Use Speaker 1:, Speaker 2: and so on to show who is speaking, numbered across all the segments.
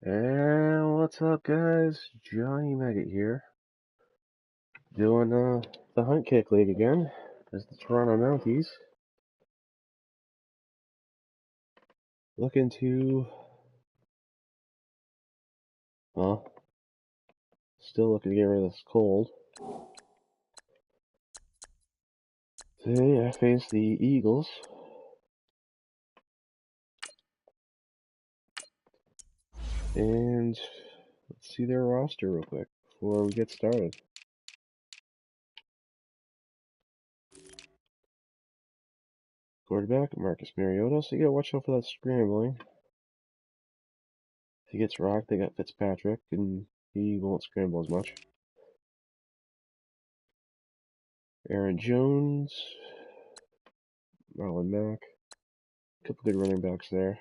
Speaker 1: And what's up, guys? Johnny Maggot here, doing the Hunt Kick League again as the Toronto Mounties looking to, well, still looking to get rid of this cold. Today I face the Eagles. And let's see their roster real quick before we get started. Quarterback, Marcus Mariota, so you gotta watch out for that scrambling. If he gets rocked, they got Fitzpatrick, and he won't scramble as much. Aaron Jones, Marlon Mack, a couple good running backs there.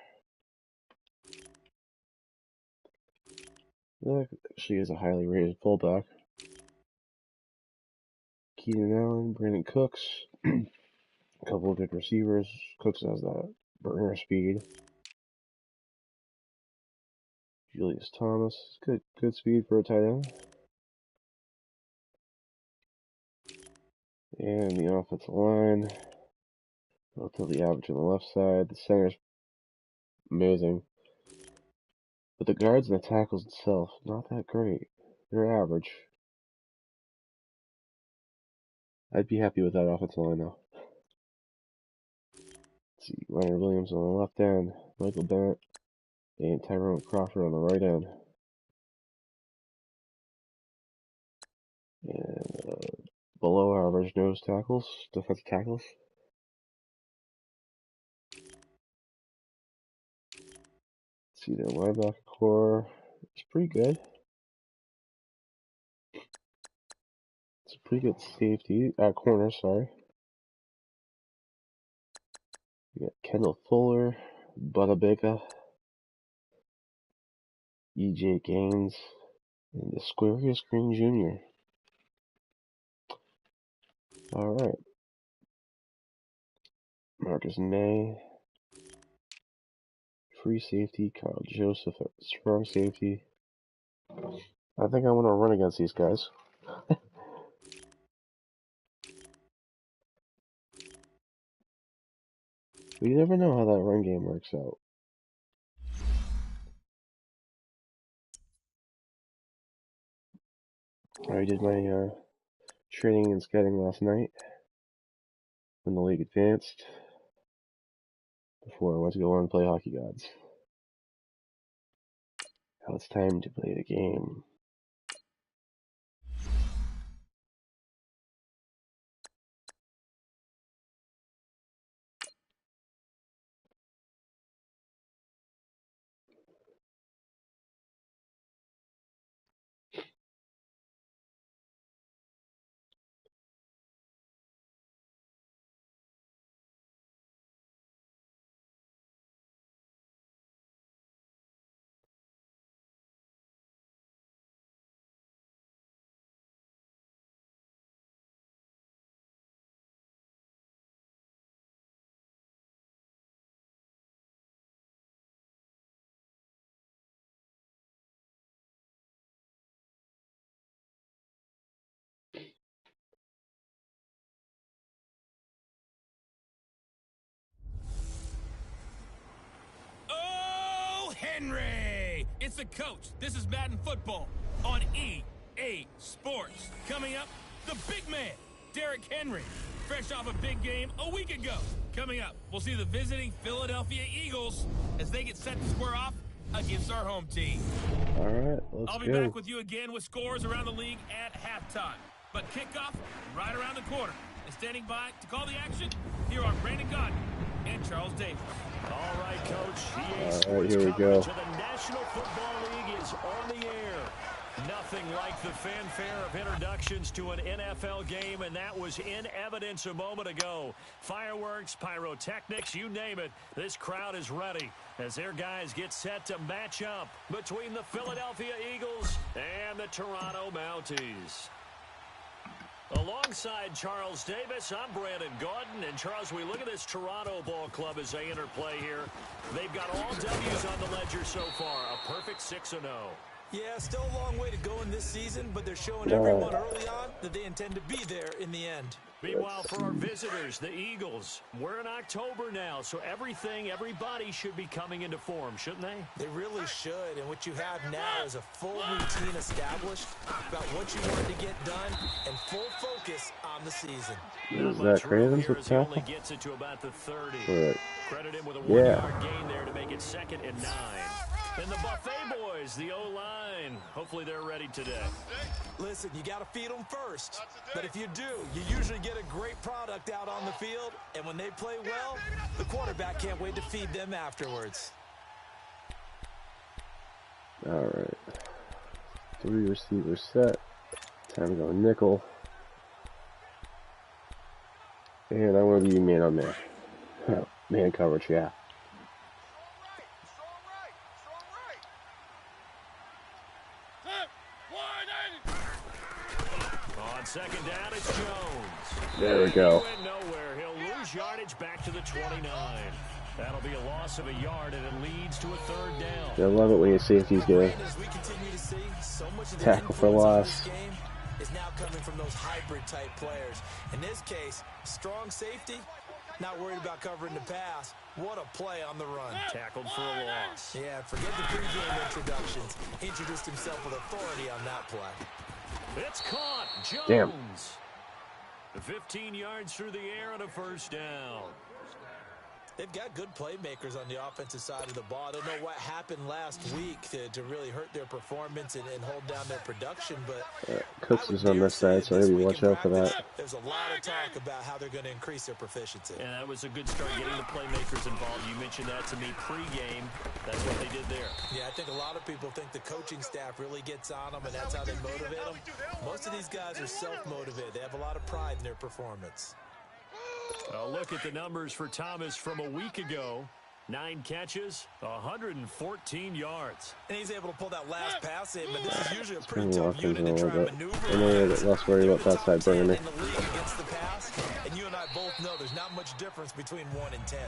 Speaker 1: That actually is a highly rated fullback. Keenan Allen, Brandon Cooks, a couple of good receivers. Cooks has that burner speed. Julius Thomas, good speed for a tight end. And the offensive line, relatively average on the left side. The center's amazing. But the guards and the tackles itself, not that great. They're average. I'd be happy with that offensive line though. Let's see, Leonard Williams on the left end, Michael Bennett, and Tyrone Crawford on the right end. And below average nose tackles, defensive tackles. Let's see, their linebacker core is pretty good. It's a pretty good safety, corner, sorry. You got Kendall Fuller, Butabeka, E.J. Gaines, and Squarius Green Jr. Alright. Marcus May, free safety, Kyle Joseph, strong safety. I think I want to run against these guys. But you never know how that run game works out. I did my training and scouting last night when the league advanced before I went to go and play Hockey Gods. Now it's time to play the game.
Speaker 2: Henry! It's the coach. This is Madden football on EA Sports. Coming up, the big man, Derrick Henry, fresh off a big game a week ago. Coming up, we'll see the visiting Philadelphia Eagles as they get set to square off against our home team.
Speaker 1: All right, let's go.
Speaker 2: I'll be back with you again with scores around the league at halftime. But kickoff right around the corner. And standing by to call the action, here are Brandon Gaudin and Charles Davis.
Speaker 3: All right, Coach.
Speaker 1: All right, here we go.
Speaker 3: The National Football League is on the air. Nothing like the fanfare of introductions to an NFL game, and that was in evidence a moment ago. Fireworks, pyrotechnics, you name it. This crowd is ready as their guys get set to match up between the Philadelphia Eagles and the Toronto Mounties. Alongside Charles Davis, I'm Brandon Gaudin. And, Charles, we look at this Toronto ball club as they interplay here. They've got all W's on the ledger so far. A perfect 6-0.
Speaker 4: Yeah, still a long way to go in this season, but they're showing everyone early on that they intend to be there in the end.
Speaker 3: Meanwhile, for our visitors, the Eagles, we're in October now, so everybody should be coming into form, shouldn't they?
Speaker 4: They really should, and what you have now is a full routine established about what you want to get done and full focus on the season.
Speaker 1: Is that Cravens with tackle?
Speaker 3: Only gets it to about the 30.
Speaker 1: Right.
Speaker 3: Credit him with a 1-yard gain there to make it 2nd and 9. And the Buffet boys, the O-line, hopefully they're ready today.
Speaker 4: Listen, you got to feed them first. But if you do, you usually get a great product out on the field. And when they play well, the quarterback can't wait to feed them afterwards.
Speaker 1: All right. 3 receivers set. Time to go nickel. And I want to be man on man. Man coverage, yeah.
Speaker 3: On 2nd down, it's Jones.
Speaker 1: There we go.
Speaker 3: He went nowhere. He'll lose yardage back to the 29. That'll be a loss of a yard, and it leads to a 3rd down.
Speaker 1: I love it when your safeties get a tackle for loss.
Speaker 4: Is now coming from those hybrid type players. In this case, strong safety, not worried about covering the pass. What a play on the run.
Speaker 3: Tackled for a loss.
Speaker 4: Yeah, forget the pregame introductions. Introduced himself with authority on that play.
Speaker 3: It's caught. Jones.
Speaker 1: Damn.
Speaker 3: 15 yards through the air and a 1st down.
Speaker 4: They've got good playmakers on the offensive side of the ball. I don't know what happened last week to really hurt their performance and hold down their production, but
Speaker 1: Cooks is on this side, so maybe watch out for that.
Speaker 4: There's a lot of talk about how they're going to increase their proficiency.
Speaker 3: And that was a good start getting the playmakers involved. You mentioned that to me pregame. That's what they did there.
Speaker 4: Yeah, I think a lot of people think the coaching staff really gets on them, and that's how they motivate them. Most of these guys are self-motivated. They have a lot of pride in their performance.
Speaker 3: A look at the numbers for Thomas from a week ago. 9 catches, 114 yards.
Speaker 4: And he's able to pull that last pass in, but this is usually a pretty tough unit
Speaker 1: a
Speaker 4: to try
Speaker 1: little
Speaker 4: and
Speaker 1: bit.
Speaker 4: maneuver.
Speaker 1: I know that less worried about that side bringing me.
Speaker 4: In the league against the pass, and you and I both know there's not much difference between 1 and 10.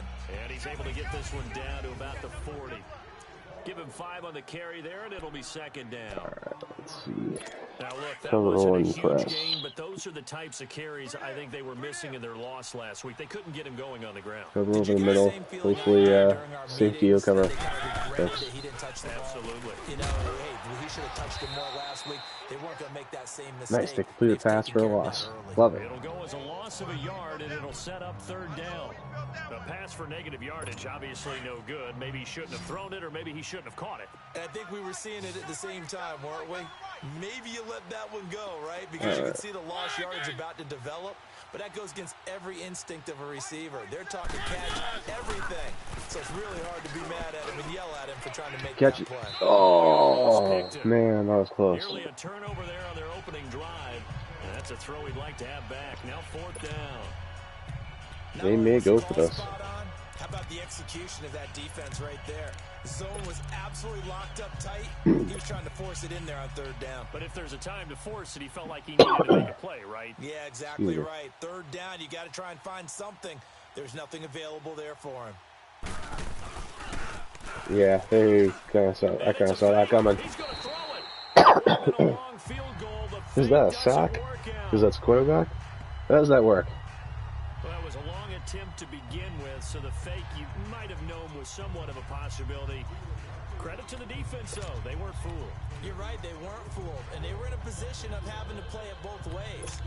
Speaker 3: And he's able to get this one down to about the 40. Give him 5 on the carry there, and it'll be 2nd down.
Speaker 1: All right, let's see.
Speaker 3: Now, look, that
Speaker 1: Cover
Speaker 3: wasn't a
Speaker 1: one
Speaker 3: huge
Speaker 1: press.
Speaker 3: gain, but those are the types of carries I think they were missing in their loss last week. They couldn't get him going on the ground.
Speaker 1: Cover over the middle. Hopefully, safety will cover. Yes.
Speaker 3: Absolutely.
Speaker 4: You know, hey, he should have touched him more last week. They weren't going to make that same mistake.
Speaker 1: Nice, they completed a pass for a loss. Love it.
Speaker 3: It'll go as a loss of a yard, and it'll set up 3rd down. A pass for negative yardage, obviously no good. Maybe he shouldn't have thrown it, or maybe he shouldn't have caught it.
Speaker 4: And I think we were seeing it at the same time, weren't we? Maybe you let that one go, right? Because you can see the lost yardage about to develop. But that goes against every instinct of a receiver. They're talking catch, everything. So it's really hard to be mad at him and yell at him for trying to make
Speaker 1: Catch
Speaker 4: that
Speaker 1: it.
Speaker 4: play.
Speaker 1: Oh, man, that was close.
Speaker 3: Nearly a turnover there on their opening drive. And that's a throw he'd like to have back. Now 4th down.
Speaker 1: They may go for this.
Speaker 4: How about the execution of that defense right there? The zone was absolutely locked up tight. He was trying to force it in there on 3rd down.
Speaker 3: But if there's a time to force it, he felt like he needed to make a play, right?
Speaker 4: Yeah, exactly right. 3rd down, you got to try and find something. There's nothing available there for him.
Speaker 1: Yeah, they kind of saw. I kind of saw that coming.
Speaker 3: He's going to throw it.
Speaker 1: Is that a sack? Is that quarterback? How does that work?
Speaker 3: Well, that was a long attempt to begin with, so the fake you might have known was somewhat of a possibility. Credit to the defense, though. They weren't fooled.
Speaker 4: You're right, they weren't fooled. And they were in a position of having to play it both ways.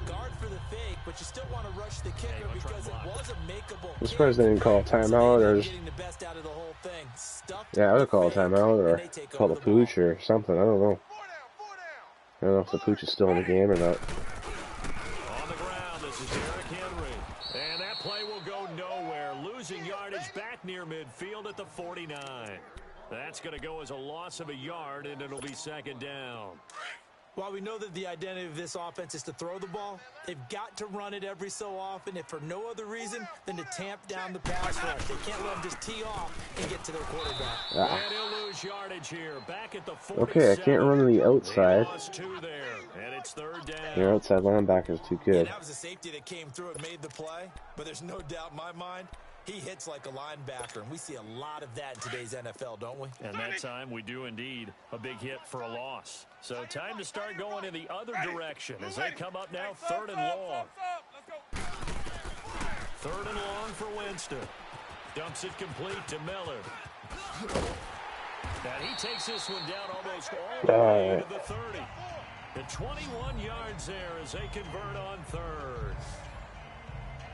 Speaker 4: Guard for the fake, but you still want to rush the kicker because it was a makeable
Speaker 1: I'm surprised they didn't call a timeout or just... Yeah, I would call a timeout or call the pooch or something. I don't know. I don't know if the pooch is still in the game or not.
Speaker 3: On the ground, this is Derrick Henry. And that play will go nowhere. Losing yardage back near midfield at the 49. That's going to go as a loss of a yard, and it'll be 2nd down.
Speaker 4: While we know that the identity of this offense is to throw the ball, they've got to run it every so often, if for no other reason than to tamp down the pass rush. They can't let them just tee off and get to their quarterback.
Speaker 3: And he'll lose yardage here. Back at the 47.
Speaker 1: Okay, I can't run to the outside.
Speaker 3: They lost 2 there, and it's 3rd down.
Speaker 1: Your outside linebacker is too
Speaker 4: Yeah,
Speaker 1: good.
Speaker 4: that was a safety that came through and made the play, but there's no doubt in my mind, he hits like a linebacker, and we see a lot of that in today's NFL, don't we?
Speaker 3: And that time we do indeed a big hit for a loss. So time to start going in the other direction as they come up now 3rd and long. 3rd and long for Winston. Dumps it complete to Miller. And he takes this one down almost all the way to the 30. The 21 yards there as they convert on 3rd.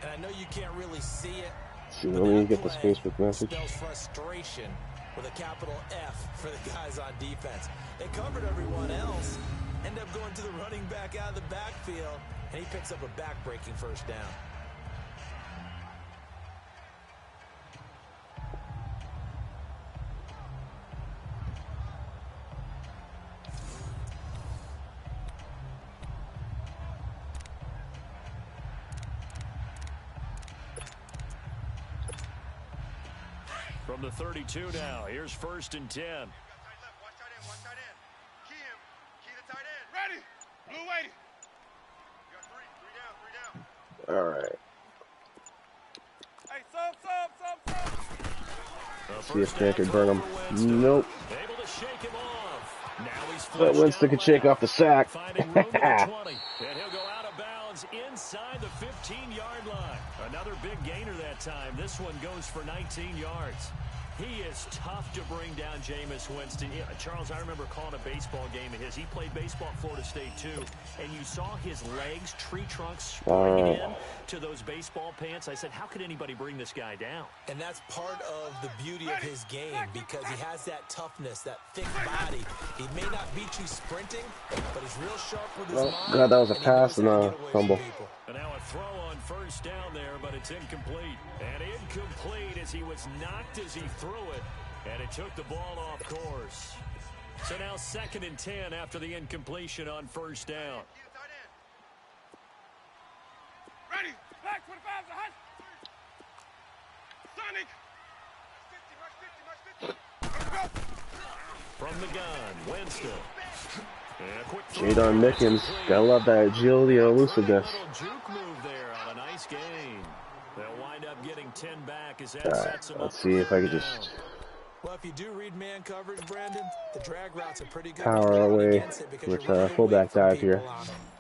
Speaker 4: And I know you can't really see it.
Speaker 1: See, let me get this Facebook message.
Speaker 4: Spells frustration with a capital F for the guys on defense. They covered everyone else, end up going to the running back out of the backfield, and he picks up a back-breaking 1st down.
Speaker 3: From the 32 now, here's 1st and 10.
Speaker 5: Watch tight end, watch tight end. Key him. Key the tight end. Ready. Blue waiting. You got 3 down.
Speaker 1: All right.
Speaker 5: Hey, sub.
Speaker 1: See if they can burn him. Nope.
Speaker 3: Able to shake him off. Now he's
Speaker 1: But Winston can shake off the sack.
Speaker 3: finding room at the 20. And he'll go out of bounds inside the 15-yard line. Another big gainer that time. This one goes for 19 yards. He is tough to bring down Jameis Winston. Yeah, Charles, I remember calling a baseball game of his. He played baseball at Florida State, too. And you saw his legs, tree trunks, spring in to those baseball pants. I said, how could anybody bring this guy down?
Speaker 4: And that's part of the beauty of his game because he has that toughness, that thick body. He may not beat you sprinting, but he's real sharp with his mind.
Speaker 1: God, that was a pass and a fumble.
Speaker 3: And now a throw on 1st down there, but it's incomplete. And incomplete as he was knocked as he threw it, and it took the ball off course. So now 2nd and 10 after the incompletion on 1st down.
Speaker 5: Ready. Back 25 to hush. Sonic. Rush 50.
Speaker 3: From the gun, Winston. And a quick throw.
Speaker 1: Jadon Mickens. Gotta love that agility and elusiveness.
Speaker 3: A little juke move there on a nice gain. They'll wind up getting 10 back as that sets them up.
Speaker 1: Let's see if I can just
Speaker 4: Well, if you do read man coverage, Brandon, the drag routes are pretty good.
Speaker 1: power away with fullback dive here.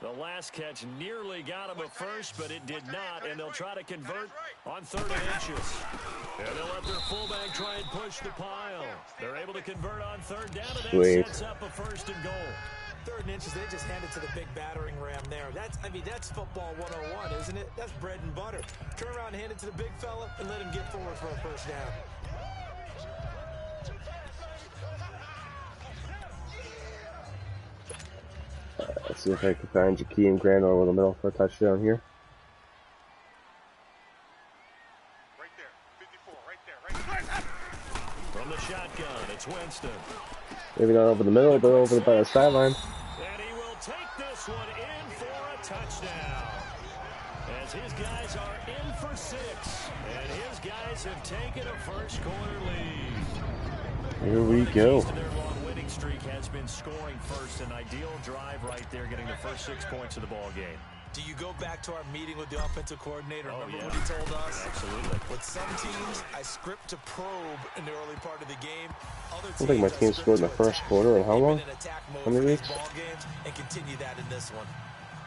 Speaker 3: The last catch nearly got him at first, but it did not, and they'll try to convert on 3rd and inches. And they'll let their fullback try and push the pile. They're able to convert on 3rd down, and that sets up a 1st and goal.
Speaker 4: 3rd and inches, they just hand it to the big battering ram there. That's football 101, isn't it? That's bread and butter. Turn around and hand it to the big fella and let him get forward for a 1st down.
Speaker 1: Let's see if I can find Jakeem Grant over the middle for a touchdown here.
Speaker 5: Right there. 54. Right there.
Speaker 3: From the shotgun, it's Winston.
Speaker 1: Maybe not over the middle, but over by the sideline.
Speaker 3: And he will take this one in for a touchdown. As his guys are in for 6. And his guys have taken a 1st quarter lead.
Speaker 1: Here we go.
Speaker 3: Their long winning streak has been scoring first. An ideal drive right there, getting the first 6 points of the ball game.
Speaker 4: Do you go back to our meeting with the offensive coordinator? Remember what he told us?
Speaker 3: Absolutely.
Speaker 4: With some teams, I script to probe in the early part of the game. Other
Speaker 1: I think my team scored in the first quarter. And how long? How many weeks?
Speaker 4: Ball games and continue that in this one.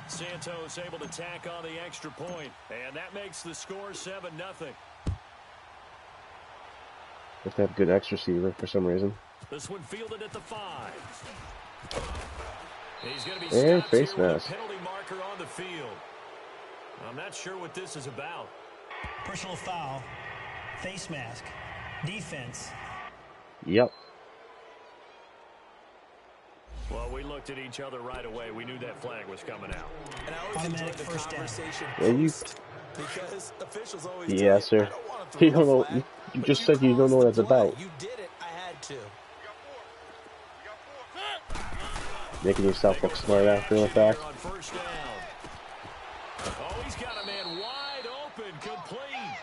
Speaker 3: Santos able to tack on the extra point, and that makes the score 7-0.
Speaker 1: Have to have good X receiver for some reason.
Speaker 3: This one fielded at the 5. He's going to be
Speaker 1: And
Speaker 3: stopped
Speaker 1: face
Speaker 3: here with
Speaker 1: mask.
Speaker 3: a penalty marker on the field. I'm not sure what this is about.
Speaker 6: Personal foul, face mask, defense.
Speaker 1: Yep.
Speaker 3: Well, we looked at each other right away. We knew that flag was coming out.
Speaker 4: And I always enjoy the conversation because officials always
Speaker 1: yeah, sir. You don't know. You just said you don't know what that's about.
Speaker 4: You did it. I had to.
Speaker 1: making yourself look smart after the fact.
Speaker 3: On first down. Oh, he's got a man wide open, complete.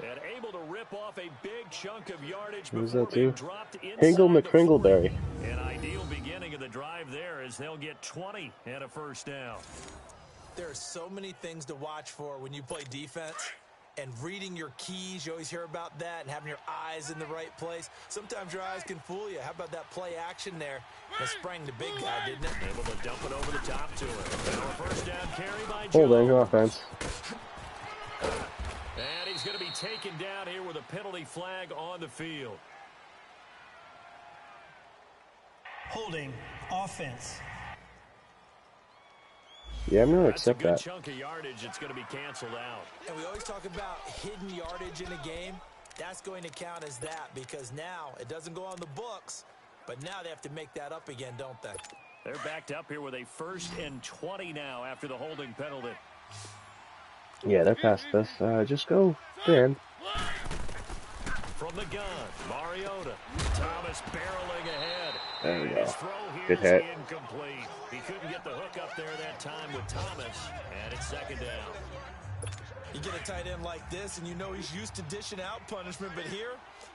Speaker 3: And able to rip off a big chunk of yardage
Speaker 1: Who's
Speaker 3: before
Speaker 1: that
Speaker 3: being
Speaker 1: too?
Speaker 3: dropped
Speaker 1: Hingle
Speaker 3: inside the 40.
Speaker 1: McCringleberry.
Speaker 3: An ideal beginning of the drive there as they'll get 20 and a first down.
Speaker 4: There are so many things to watch for when you play defense. And reading your keys, you always hear about that, and having your eyes in the right place. Sometimes your eyes can fool you. How about that play action there? That sprang the big guy, didn't it?
Speaker 3: Able to dump it over the top to him. Now a first down carry by
Speaker 1: Holding
Speaker 3: Jones.
Speaker 1: offense.
Speaker 3: And he's going to be taken down here with a penalty flag on the field.
Speaker 6: Holding offense.
Speaker 1: Yeah, I'm gonna
Speaker 3: That's a
Speaker 1: accept
Speaker 3: good
Speaker 1: that.
Speaker 3: chunk of yardage. It's going to be canceled out.
Speaker 4: And we always talk about hidden yardage in a game. That's going to count as that because now it doesn't go on the books, but now they have to make that up again, don't they?
Speaker 3: They're backed up here with a 1st and 20 now after the holding penalty.
Speaker 1: Yeah, they're past this. Just go, Dan.
Speaker 3: From the gun, Mariota. Thomas barreling ahead.
Speaker 1: There we
Speaker 3: And
Speaker 1: go.
Speaker 3: his throw here
Speaker 1: Good
Speaker 3: is
Speaker 1: hit.
Speaker 3: incomplete. He couldn't get the hook up there that time with Thomas, and it's 2nd down.
Speaker 4: You get a tight end like this, and you know he's used to dishing out punishment, but here,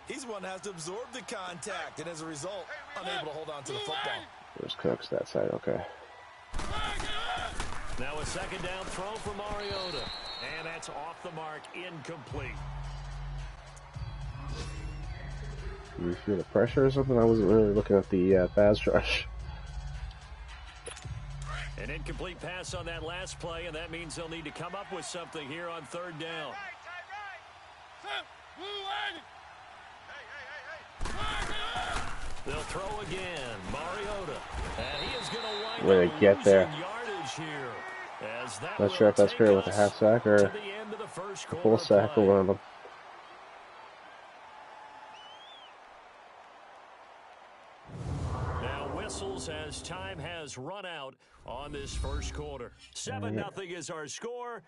Speaker 4: he's the one that has to absorb the contact, and as a result, unable to hold on to the football.
Speaker 1: There's Cooks that side, okay.
Speaker 3: Now a 2nd down throw for Mariota, and that's off the mark, incomplete.
Speaker 1: Do you feel the pressure or something? I wasn't really looking at the pass rush.
Speaker 3: An incomplete pass on that last play, and that means they'll need to come up with something here on 3rd down. They'll throw again. Mariota. And he is going to wind
Speaker 1: Way
Speaker 3: up
Speaker 1: to get there.
Speaker 3: losing yardage here. As that
Speaker 1: Not
Speaker 3: will
Speaker 1: sure if that's
Speaker 3: take
Speaker 1: fair with a
Speaker 3: us
Speaker 1: half sack or
Speaker 3: to the end of the first
Speaker 1: a
Speaker 3: quarter
Speaker 1: full sack
Speaker 3: play.
Speaker 1: or one of them.
Speaker 3: Now whistles as time has run out on this first quarter. 7-0 is our score.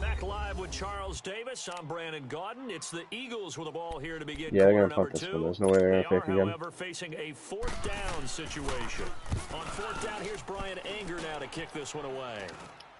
Speaker 3: Back live with Charles Davis. I'm Brandon Gaudin. It's the Eagles with the ball here to begin
Speaker 1: Yeah, they're
Speaker 3: quarter
Speaker 1: gonna
Speaker 3: number
Speaker 1: punt this
Speaker 3: 2.
Speaker 1: one. There's no way they're
Speaker 3: They
Speaker 1: gonna
Speaker 3: are,
Speaker 1: pick again.
Speaker 3: however, facing a 4th down situation. On 4th down, here's Brian Anger now to kick this one away.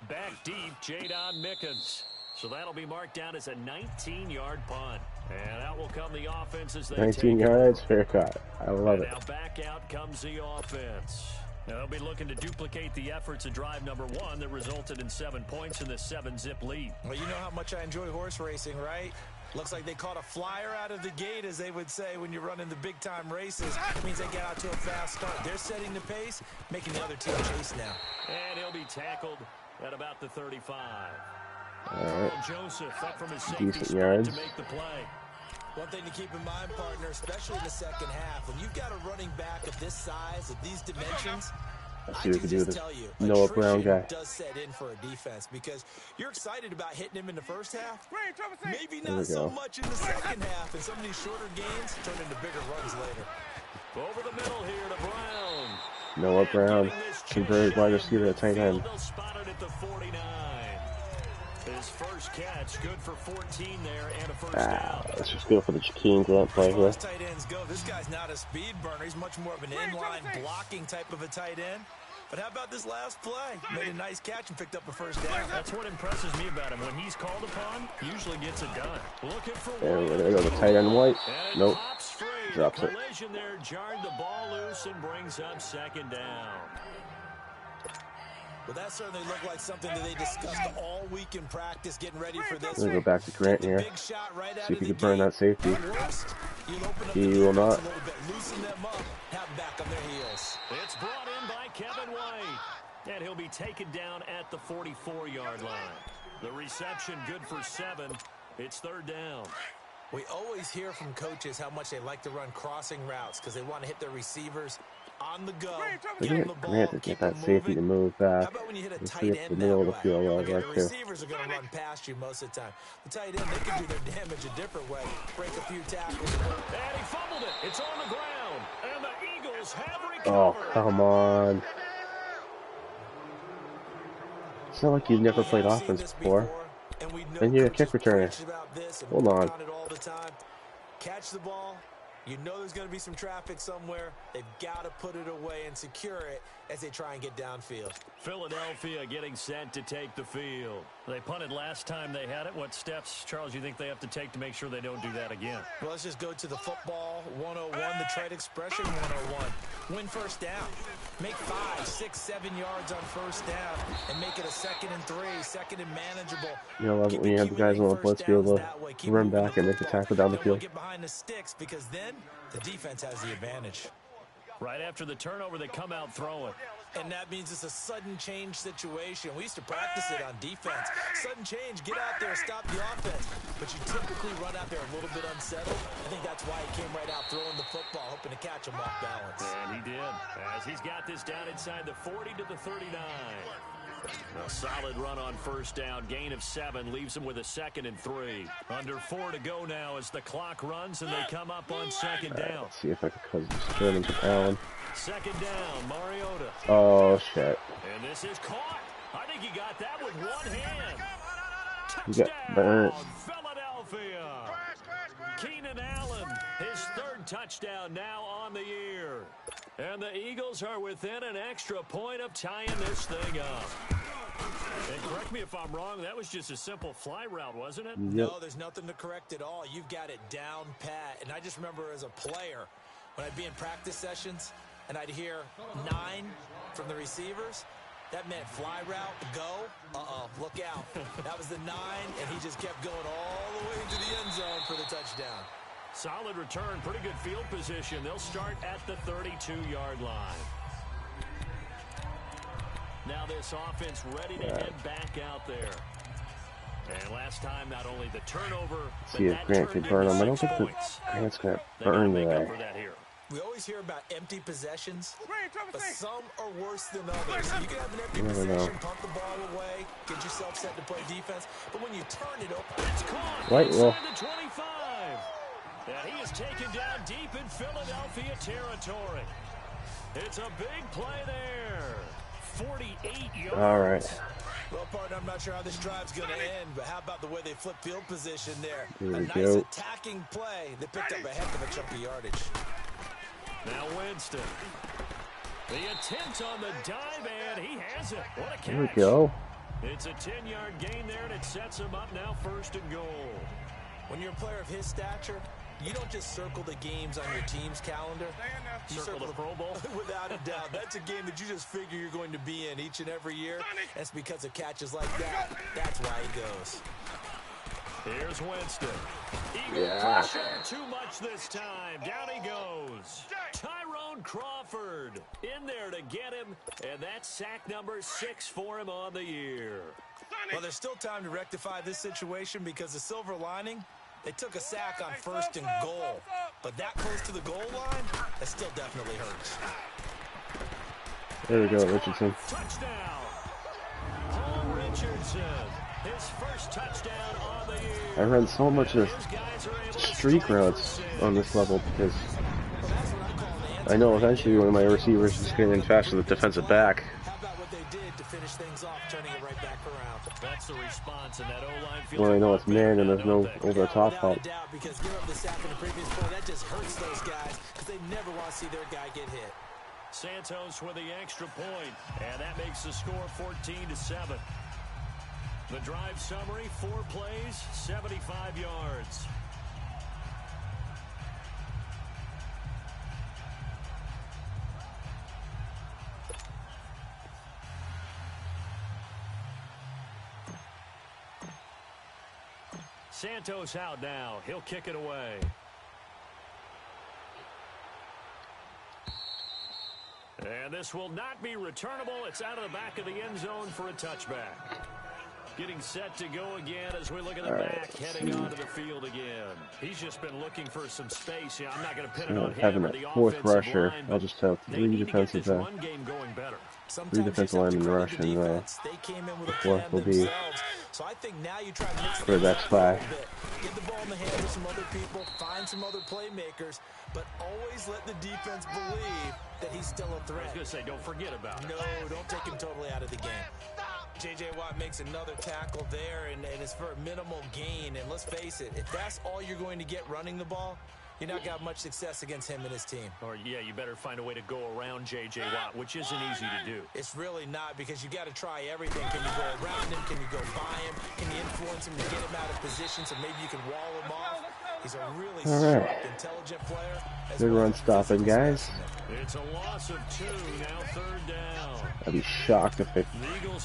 Speaker 3: Back deep, Jadon Mickens. So that'll be marked down as a 19-yard punt. And out will come the offense as they
Speaker 1: 19
Speaker 3: take
Speaker 1: yards,
Speaker 3: over.
Speaker 1: fair cut. I love
Speaker 3: And
Speaker 1: it.
Speaker 3: now back out comes the offense. Now they'll be looking to duplicate the efforts of drive number 1 that resulted in 7 points in this 7-zip lead.
Speaker 4: Well, you know how much I enjoy horse racing, right? Looks like they caught a flyer out of the gate, as they would say when you're running the big-time races. It means they get out to a fast start. They're setting the pace, making the other team chase now.
Speaker 3: And he'll be tackled at about the 35.
Speaker 1: All right.
Speaker 3: Joseph up from his safety
Speaker 1: Decent
Speaker 3: spot
Speaker 1: yards.
Speaker 3: to make the play.
Speaker 4: One thing to keep in mind, partner, especially in the second half, when you've got a running back of this size, of these dimensions,
Speaker 1: Let's
Speaker 4: I
Speaker 1: see what we
Speaker 4: can
Speaker 1: can do with
Speaker 4: just
Speaker 1: this
Speaker 4: tell you,
Speaker 1: Noah Brown
Speaker 4: attrition
Speaker 1: guy.
Speaker 4: does set in for a defense because you're excited about hitting him in the first half. Maybe
Speaker 1: There we
Speaker 4: not so
Speaker 1: go.
Speaker 4: much in the second half, and some of these shorter gains turn into bigger runs later.
Speaker 3: Over the middle here to Brown.
Speaker 1: Noah Brown,
Speaker 3: Getting this
Speaker 1: converted
Speaker 3: chip
Speaker 1: wide
Speaker 3: shot
Speaker 1: receiver at tight end.
Speaker 3: They'll spot it at the 49. His first catch, good for 14 there and a first down.
Speaker 1: Let's just go for the Jakeem Grant play
Speaker 4: As far
Speaker 1: here.
Speaker 4: as tight ends go, this guy's not a speed burner. He's much more of an inline blocking type of a tight end. But how about this last play? Made a nice catch and picked up a first down.
Speaker 3: That's what impresses me about him. When he's called upon, he usually gets it done. Looking for
Speaker 1: There we
Speaker 3: White.
Speaker 1: go. There we go. The tight end White.
Speaker 3: And it
Speaker 1: Nope.
Speaker 3: pops free.
Speaker 1: Drops
Speaker 3: The
Speaker 1: it.
Speaker 3: collision there jarred the ball loose and brings up 2nd down.
Speaker 4: Well, that certainly looked like something that they discussed all week in practice, getting ready for this.
Speaker 1: We're gonna go back to Grant
Speaker 4: Get the
Speaker 1: here.
Speaker 4: big shot right out
Speaker 1: See if
Speaker 4: of
Speaker 1: he
Speaker 4: the
Speaker 1: can burn
Speaker 4: gate.
Speaker 1: that safety.
Speaker 4: At worst, you'll open up
Speaker 1: He
Speaker 4: the
Speaker 1: will
Speaker 4: defense
Speaker 1: not.
Speaker 4: a little bit, loosen them up, have them back on their heels.
Speaker 3: It's brought in by Kevin White. And he'll be taken down at the 44-yard line. The reception good for 7. It's 3rd down.
Speaker 4: We always hear from coaches how much they like to run crossing routes because they want to hit their receivers on the go.
Speaker 1: Look
Speaker 4: Get them
Speaker 1: at
Speaker 4: the ball,
Speaker 1: Grant to
Speaker 4: keep
Speaker 1: get that
Speaker 4: them
Speaker 1: safety to
Speaker 4: moving.
Speaker 1: move
Speaker 4: How
Speaker 1: back.
Speaker 4: about when you hit a
Speaker 1: Let's
Speaker 4: tight
Speaker 1: see if
Speaker 4: end
Speaker 1: the
Speaker 4: that
Speaker 1: middle of the
Speaker 4: way?
Speaker 1: field yard
Speaker 4: Okay,
Speaker 1: right
Speaker 4: the
Speaker 1: too.
Speaker 4: receivers are going to run past you most of the time. The tight end, they can do their damage a different way. Break a few tackles.
Speaker 3: And he fumbled it. It's on the ground. And the Eagles have recovered.
Speaker 1: Oh, come on. It's not like you've never played
Speaker 4: We have seen
Speaker 1: offense
Speaker 4: this
Speaker 1: before.
Speaker 4: and we know
Speaker 1: And you're a kick
Speaker 4: coaches
Speaker 1: returner.
Speaker 4: preach about this and
Speaker 1: Hold
Speaker 4: work
Speaker 1: on.
Speaker 4: it all the time. Catch the ball, You know there's going to be some traffic somewhere. They've got to put it away and secure it as they try and get downfield.
Speaker 3: Philadelphia getting set to take the field. They punted last time they had it. What steps, Charles, you think they have to take to make sure they don't do that again?
Speaker 4: Well, let's just go to the football 101, the trade expression 101. Win first down. Make 5, 6, 7 yards on first down and make it a 2nd and 3, 2nd and manageable.
Speaker 1: You know, when you have the guys on the blitz be able to run back and make a tackle down the field.
Speaker 4: Get behind the sticks because then the defense has the advantage.
Speaker 3: Right after the turnover, they come out throwing.
Speaker 4: And that means it's a sudden change situation. We used to practice it on defense. Sudden change, get out there, stop the offense. But you typically run out there a little bit unsettled. I think that's why he came right out throwing the football, hoping to catch him off balance.
Speaker 3: And he did, as he's got this down inside the 40 to the 39. A solid run on first down. Gain of 7 leaves him with a 2nd and 3. Under 4 to go now as the clock runs and they come up on 2nd down.
Speaker 1: Let's see if I can close this straight into Allen.
Speaker 3: 2nd down, Mariota.
Speaker 1: Oh, shit.
Speaker 3: And this is caught. I think he got that with one hand.
Speaker 1: You got burnt.
Speaker 3: Philadelphia. Keenan Allen, his 3rd touchdown now on the year. And the Eagles are within an extra point of tying this thing up. And correct me if I'm wrong, that was just a simple fly route, wasn't it?
Speaker 1: Yep.
Speaker 4: No, there's nothing to correct at all. You've got it down pat. And I just remember as a player, when I'd be in practice sessions and I'd hear 9 from the receivers, that meant fly route, go, look out. That was the 9, and he just kept going all the way into the end zone for the touchdown.
Speaker 3: Solid return, pretty good field position. They'll start at the 32-yard line. Now this offense ready to head back out there. And last time, not only the turnover, but
Speaker 1: See if Grant could burn him. I don't think Grant's going to burn today.
Speaker 4: We always hear about empty possessions, but some are worse than others. You can have an empty possession, pump the ball away, get yourself set to play defense, but when you turn it over, it's caught inside the 25. And he is taken down deep in Philadelphia territory. It's a big play there. 48 yards.
Speaker 1: All right.
Speaker 4: Well, partner, I'm not sure how this drive's going to end, but how about the way they flip field position there?
Speaker 1: Here
Speaker 4: A
Speaker 1: we
Speaker 4: nice
Speaker 1: go.
Speaker 4: attacking play. They picked up a heck of a chunk of yardage.
Speaker 3: Now Winston. The attempt on the dive, and he has it. What a catch.
Speaker 1: Here we go.
Speaker 3: It's a 10-yard gain there, and it sets him up now 1st and goal.
Speaker 4: When you're a player of his stature, you don't just circle the games on your team's calendar. You
Speaker 3: Circle the Pro Bowl?
Speaker 4: Without a doubt. That's a game that you just figure you're going to be in each and every year. And it's because of catches like that. That's why he goes.
Speaker 3: Here's Winston. Eagle pressure too much this time. Down he goes. Tyrone Crawford in there to get him. And that's sack number 6 for him on the year.
Speaker 4: Well, there's still time to rectify this situation because the silver lining, they took a sack on 1st and goal. But that close to the goal line, that still definitely hurts.
Speaker 1: There we go, Richardson.
Speaker 3: Touchdown. Paul Richardson. His 1st touchdown on the year.
Speaker 1: I run so much of streak routes on this level because I know eventually one of my receivers is getting faster than the defensive back.
Speaker 4: How about what they did to finish things off, turning it right back around?
Speaker 3: That's the response, and that O-line feels
Speaker 1: When I know it's man and there's no
Speaker 3: don't
Speaker 1: over the top help.
Speaker 4: Without a doubt, because give up the sack in the previous play, that just hurts those guys because they never want to see their guy get hit.
Speaker 3: Santos with the extra point, and that makes the score 14-7. The drive summary, 4 plays, 75 yards. Santos out now. He'll kick it away. And this will not be returnable. It's out of the back of the end zone for a touchback. Getting set to go again as we look at the back, heading onto the field again. He's just been looking for some space. Yeah, I'm not going to pin it on him
Speaker 1: Having
Speaker 3: or
Speaker 1: that
Speaker 3: the
Speaker 1: 4th
Speaker 3: offensive
Speaker 1: rusher,
Speaker 3: line.
Speaker 1: I'll just have 3 defensive
Speaker 3: run game going better.
Speaker 1: Three defensive linemen rushing.
Speaker 4: They came in with a
Speaker 1: Fourth
Speaker 4: plan
Speaker 1: will be
Speaker 4: themselves. So I think now you try to mix
Speaker 1: for that spy.
Speaker 4: Get the ball in the hands of some other people, find some other playmakers, but always let the defense believe that he's still a threat.
Speaker 3: I was going to say, don't forget about it.
Speaker 4: No, don't take him totally out of the game. J.J. Watt makes another tackle there, and it's for a minimal gain. And let's face it, if that's all you're going to get running the ball, you're not got much success against him and his team.
Speaker 3: Or, yeah, you better find a way to go around J.J. Watt, which isn't easy to do.
Speaker 4: It's really not, because you got to try everything. Can you go around him? Can you go by him? Can you influence him to get him out of position so maybe you can wall him off? He's a really sharp, intelligent player.
Speaker 1: Good run stopping, guys.
Speaker 3: It's a loss of 2, now 3rd down.
Speaker 1: I'd be shocked if they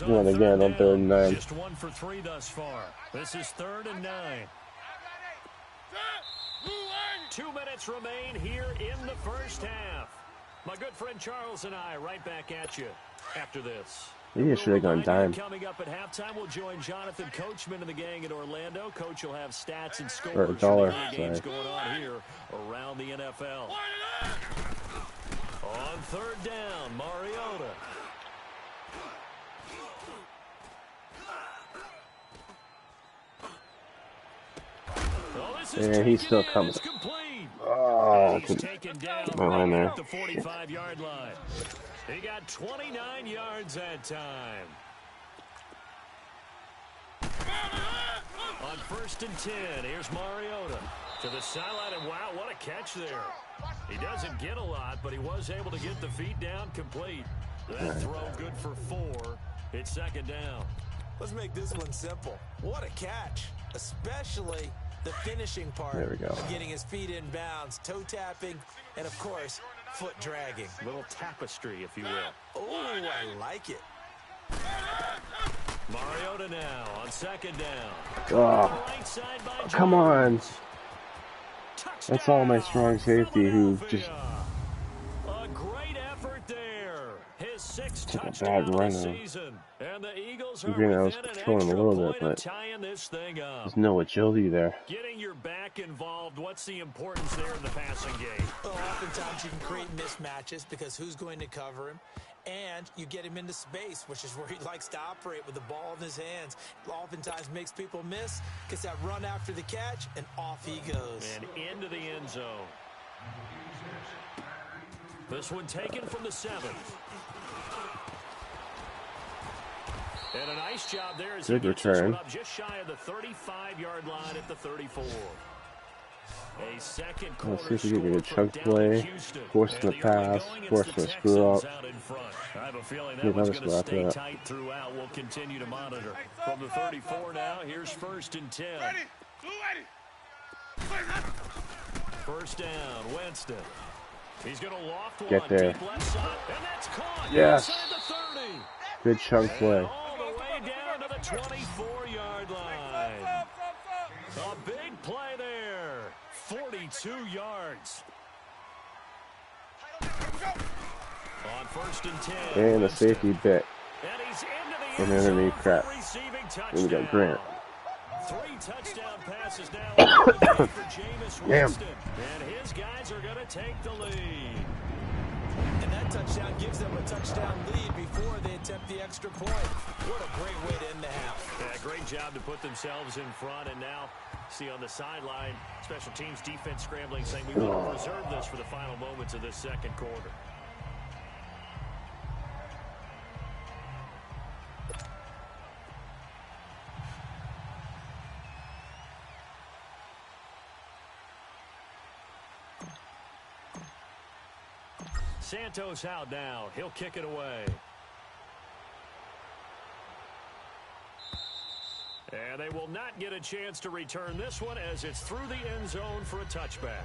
Speaker 1: won again on 3rd and 9.
Speaker 3: Just 1 for 3 thus far. This is 3rd and 9. 2 minutes remain here in the first half. My good friend Charles and I right back at you after this.
Speaker 1: Maybe I should have gone dime.
Speaker 3: Coming up at halftime, we'll join Jonathan Coachman and the gang in Orlando. Coach will have stats and scores
Speaker 1: Or a dollar,
Speaker 3: from the games going on here around the NFL. On 3rd down, Mariota.
Speaker 1: And he's still coming. Oh, my line there.
Speaker 3: The 45-yard line. He got 29 yards that time. On 1st and 10, here's Mariota to the sideline, and wow, what a catch there. He doesn't get a lot, but he was able to get the feet down complete. That throw good for 4. It's 2nd down.
Speaker 4: Let's make this one simple. What a catch, especially the finishing part.
Speaker 1: There we go.
Speaker 4: Of getting his feet in bounds, toe tapping, and of course, foot dragging.
Speaker 3: Little tapestry, if you will.
Speaker 4: Oh, I like it.
Speaker 3: Mariota now on 2nd down.
Speaker 1: Oh,
Speaker 3: Right side by
Speaker 1: come on.
Speaker 3: Touchdown,
Speaker 1: That's all my strong safety who just
Speaker 3: a great effort there. His 6th
Speaker 1: took a
Speaker 3: touchdown
Speaker 1: bad run
Speaker 3: this
Speaker 1: there.
Speaker 3: season. And the Eagles are
Speaker 1: Agreed, I was
Speaker 3: within an
Speaker 1: controlling him a
Speaker 3: extra
Speaker 1: little bit,
Speaker 3: point
Speaker 1: but
Speaker 3: of tying this thing up.
Speaker 1: there's no agility there.
Speaker 3: Getting your back involved, what's the importance there in the passing game?
Speaker 4: Well, oftentimes you can create mismatches because who's going to cover him? And you get him into space, which is where he likes to operate with the ball in his hands. Oftentimes makes people miss, gets that run after the catch, and off he goes.
Speaker 3: And into the end zone. This one taken from the 7th. And a nice job there as
Speaker 1: Good
Speaker 3: he gets this
Speaker 1: return.
Speaker 3: one up just shy of the 35-yard line at the 34. A second
Speaker 1: Let's
Speaker 3: quarter
Speaker 1: see if we can get a
Speaker 3: score
Speaker 1: chunk
Speaker 3: from
Speaker 1: play,
Speaker 3: down in Houston.
Speaker 1: force the
Speaker 3: And the early
Speaker 1: pass,
Speaker 3: going, it's
Speaker 1: force
Speaker 3: the
Speaker 1: the screw up.
Speaker 3: Texans out in front. I have a feeling
Speaker 1: Yeah,
Speaker 3: that one's
Speaker 1: let's
Speaker 3: going
Speaker 1: go
Speaker 3: to
Speaker 1: after
Speaker 3: stay
Speaker 1: that.
Speaker 3: tight throughout. We'll continue to monitor. From the 34 now, here's 1st and 10. First down, Winston. He's going to loft one.
Speaker 1: Get there.
Speaker 3: Deep left side, and that's caught.
Speaker 1: Yes.
Speaker 3: Inside the 30.
Speaker 1: Good chunk play.
Speaker 3: All the way down to the 24-yard line. A big play there. 42 yards. On 1st and 10.
Speaker 1: And the safety bit.
Speaker 3: And he's into the
Speaker 1: From
Speaker 3: end zone
Speaker 1: underneath
Speaker 3: for
Speaker 1: crap.
Speaker 3: a receiving
Speaker 1: And we got
Speaker 3: touchdown.
Speaker 1: Grant.
Speaker 3: 3 touchdown passes now for Jameis
Speaker 1: Damn.
Speaker 3: Winston. And his guys are going to take the lead.
Speaker 4: And that touchdown gives them a touchdown lead before they attempt the extra point. What a great way to end the half.
Speaker 3: Yeah, great job to put themselves in front. And now, see on the sideline, special teams defense scrambling, saying we want to preserve this for the final moments of this second quarter. Santos out now. He'll kick it away. And they will not get a chance to return this one as it's through the end zone for a touchback.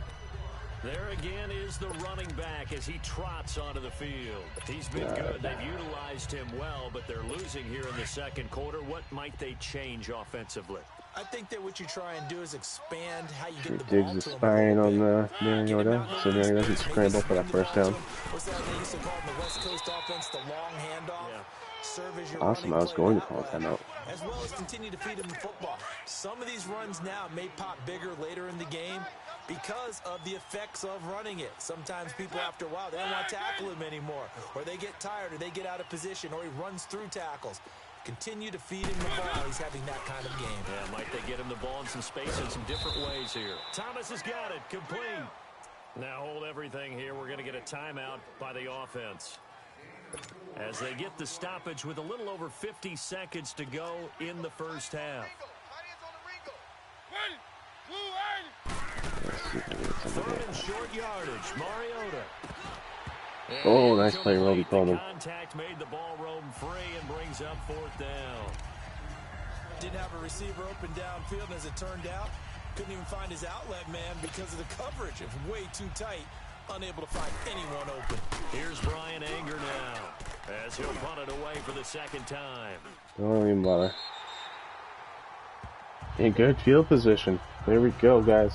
Speaker 3: There again is the running back as he trots onto the field. He's been good. They've utilized him well, but they're losing here in the second quarter. What might they change offensively?
Speaker 4: I think that what you try and do is expand how you get the
Speaker 1: Digs
Speaker 4: ball
Speaker 1: the
Speaker 4: to him.
Speaker 1: spine on the Mariota, so Mariota doesn't scramble for that first down.
Speaker 4: What's that they used to call in the West Coast offense, the long handoff?
Speaker 3: Yeah.
Speaker 4: Serve as your
Speaker 1: Awesome,
Speaker 4: running
Speaker 1: I was
Speaker 4: play
Speaker 1: going to
Speaker 4: that
Speaker 1: call
Speaker 4: way,
Speaker 1: timeout.
Speaker 4: as well as continue to feed him the football. Some of these runs now may pop bigger later in the game because of the effects of running it. Sometimes people, after a while, they don't want to tackle him anymore, or they get tired, or they get out of position, or he runs through tackles. Continue to feed him the ball. He's having that kind of game.
Speaker 3: Yeah, might they get him the ball in some space in some different ways here. Thomas has got it. Complete. Now hold everything here. We're going to get a timeout by the offense. As they get the stoppage with a little over 50 seconds to go in the first half.
Speaker 1: Let's see if I can get somebody
Speaker 3: short yardage. Mariota.
Speaker 1: Oh, nice play, Roby Coleman.
Speaker 3: Contact made the ball roam free and brings up 4th down.
Speaker 4: Didn't have a receiver open downfield, and as it turned out, couldn't even find his outlet man because of the coverage. It was way too tight, unable to find anyone open.
Speaker 3: Here's Brian Anger now, as he'll punt it away for the 2nd time.
Speaker 1: Don't even bother. In good field position. There we go, guys.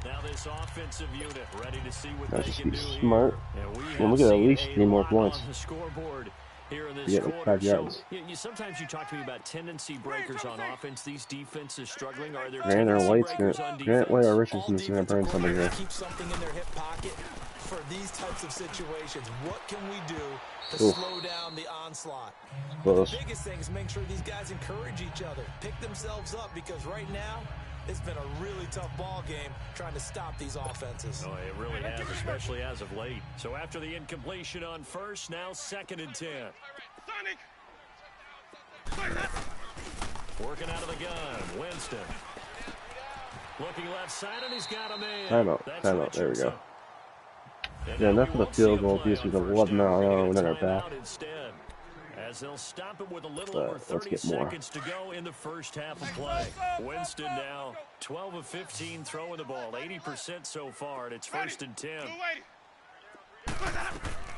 Speaker 3: Now this offensive unit ready to see what
Speaker 1: Let's
Speaker 3: they
Speaker 1: just
Speaker 3: can
Speaker 1: be
Speaker 3: do
Speaker 1: smart.
Speaker 3: here.
Speaker 1: Well, we get at least 3 more points.
Speaker 3: On the scoreboard here in this
Speaker 1: We get like 5 yards.
Speaker 3: So, sometimes you talk to me about tendency breakers on offense. These defenses struggling. Are there
Speaker 1: Grant or
Speaker 3: tendency
Speaker 1: White's
Speaker 3: breakers
Speaker 1: gonna,
Speaker 3: on
Speaker 1: Grant White or
Speaker 3: defense?
Speaker 1: Richardson's gonna burn somebody here.
Speaker 4: Keep something in their hip pocket for these types of situations. What can we do to slow down the onslaught?
Speaker 1: Close.
Speaker 4: The biggest thing is make sure these guys encourage each other, pick themselves up, because right now it's been a really tough ball game trying to stop these offenses.
Speaker 3: Oh, it really has, especially as of late. So after the incompletion on first, now 2nd and 10. Working out of the gun, Winston. Looking left side, and he's got a man.
Speaker 1: Timeout, there we go. Yeah, enough of the field goal piece with 11 now in our back.
Speaker 3: As they'll stop it with a little over 30 seconds to go in the first half of play. Winston now 12 of 15 throwing the ball, 80% so far, and it's 1st and 10.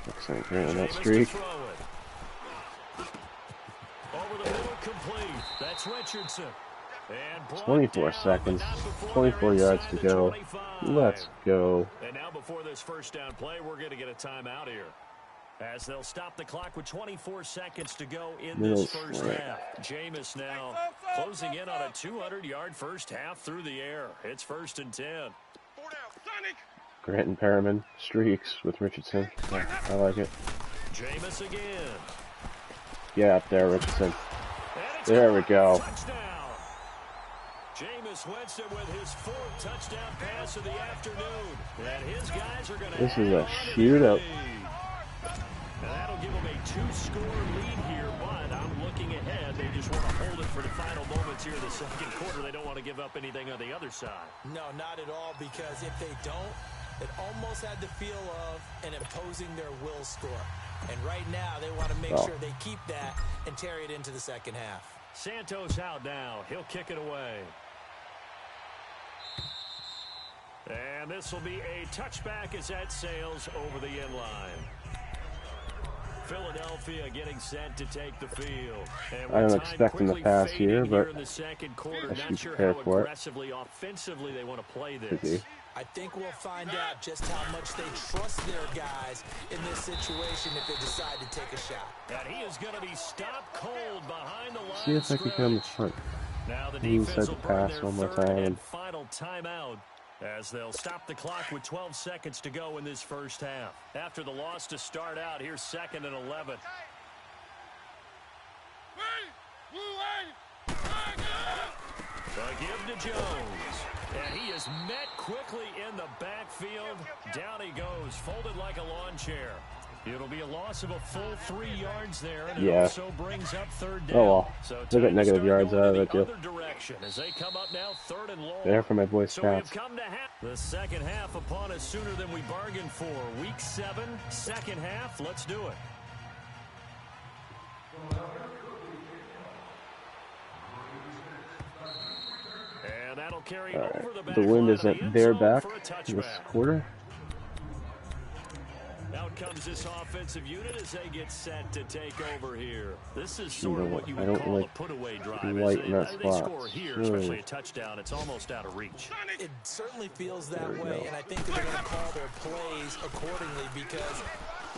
Speaker 1: Looks like Grant on that streak.
Speaker 3: Over the middle, complete. That's Richardson. And
Speaker 1: 24 seconds, 24 yards to go. Let's go.
Speaker 3: And now before this first down play, we're going to get a timeout here, as they'll stop the clock with 24 seconds to go in this first half. Jameis now closing in on a 200-yard first half through the air. It's 1st and 10.
Speaker 1: Grant and Perriman streaks with Richardson. Yeah, I like it.
Speaker 3: Jameis again.
Speaker 1: Get up there, Richardson. There we go.
Speaker 3: Touchdown. Jameis Winston with his 4th touchdown pass of the afternoon. And his guys are going to.
Speaker 1: This is a shootout.
Speaker 3: Now that'll give them a 2-score lead here, but I'm looking ahead. They just want to hold it for the final moments here in the 2nd quarter. They don't want to give up anything on the other side.
Speaker 4: No, not at all, because if they don't, it almost had the feel of an imposing their will score. And right now, they want to make sure they keep that and carry it into the 2nd half.
Speaker 3: Santos out now. He'll kick it away. And this will be a touchback as that sails over the end line. Philadelphia getting set to take the field.
Speaker 1: I don't expect them to pass here, but
Speaker 3: in the 2nd quarter.
Speaker 1: I should be
Speaker 3: Not sure
Speaker 1: prepared
Speaker 3: how
Speaker 1: for it.
Speaker 3: aggressively, offensively they want to play this.
Speaker 4: I think we'll find out just how much they trust their guys in this situation if they decide to take a shot.
Speaker 3: And he is going to be stopped cold behind the line.
Speaker 1: See if I can get on the front.
Speaker 3: Now the
Speaker 1: He
Speaker 3: defense
Speaker 1: said
Speaker 3: will
Speaker 1: to
Speaker 3: burn
Speaker 1: pass
Speaker 3: their
Speaker 1: one more
Speaker 3: 3rd
Speaker 1: time.
Speaker 3: and final timeout, as they'll stop the clock with 12 seconds to go in this first half. After the loss to start out, here's 2nd and 11. The give to Jones. And he is met quickly in the backfield. Down he goes, folded like a lawn chair. It'll be a loss of a full 3 yards there, and it also brings up 3rd down.
Speaker 1: Oh well,
Speaker 3: So
Speaker 1: they got negative yards out of it too.
Speaker 3: Direction as they come up now 3rd and long.
Speaker 1: There for my boy
Speaker 3: So
Speaker 1: Stats.
Speaker 3: we've come to the 2nd half upon us sooner than we bargained for. Week 7, 2nd half. Let's do it. And that'll carry over the back
Speaker 1: The wind
Speaker 3: line
Speaker 1: is
Speaker 3: of
Speaker 1: at
Speaker 3: the end
Speaker 1: their
Speaker 3: zone
Speaker 1: back
Speaker 3: for a
Speaker 1: this
Speaker 3: touchback.
Speaker 1: quarter.
Speaker 3: Out comes this offensive unit as they get set to take over here. This is sort of what you would call a put-away drive.
Speaker 1: light in that
Speaker 3: They
Speaker 1: spot.
Speaker 3: score here, especially a touchdown. It's almost out of reach.
Speaker 4: It certainly feels that way, and I think they're going to call their plays accordingly, because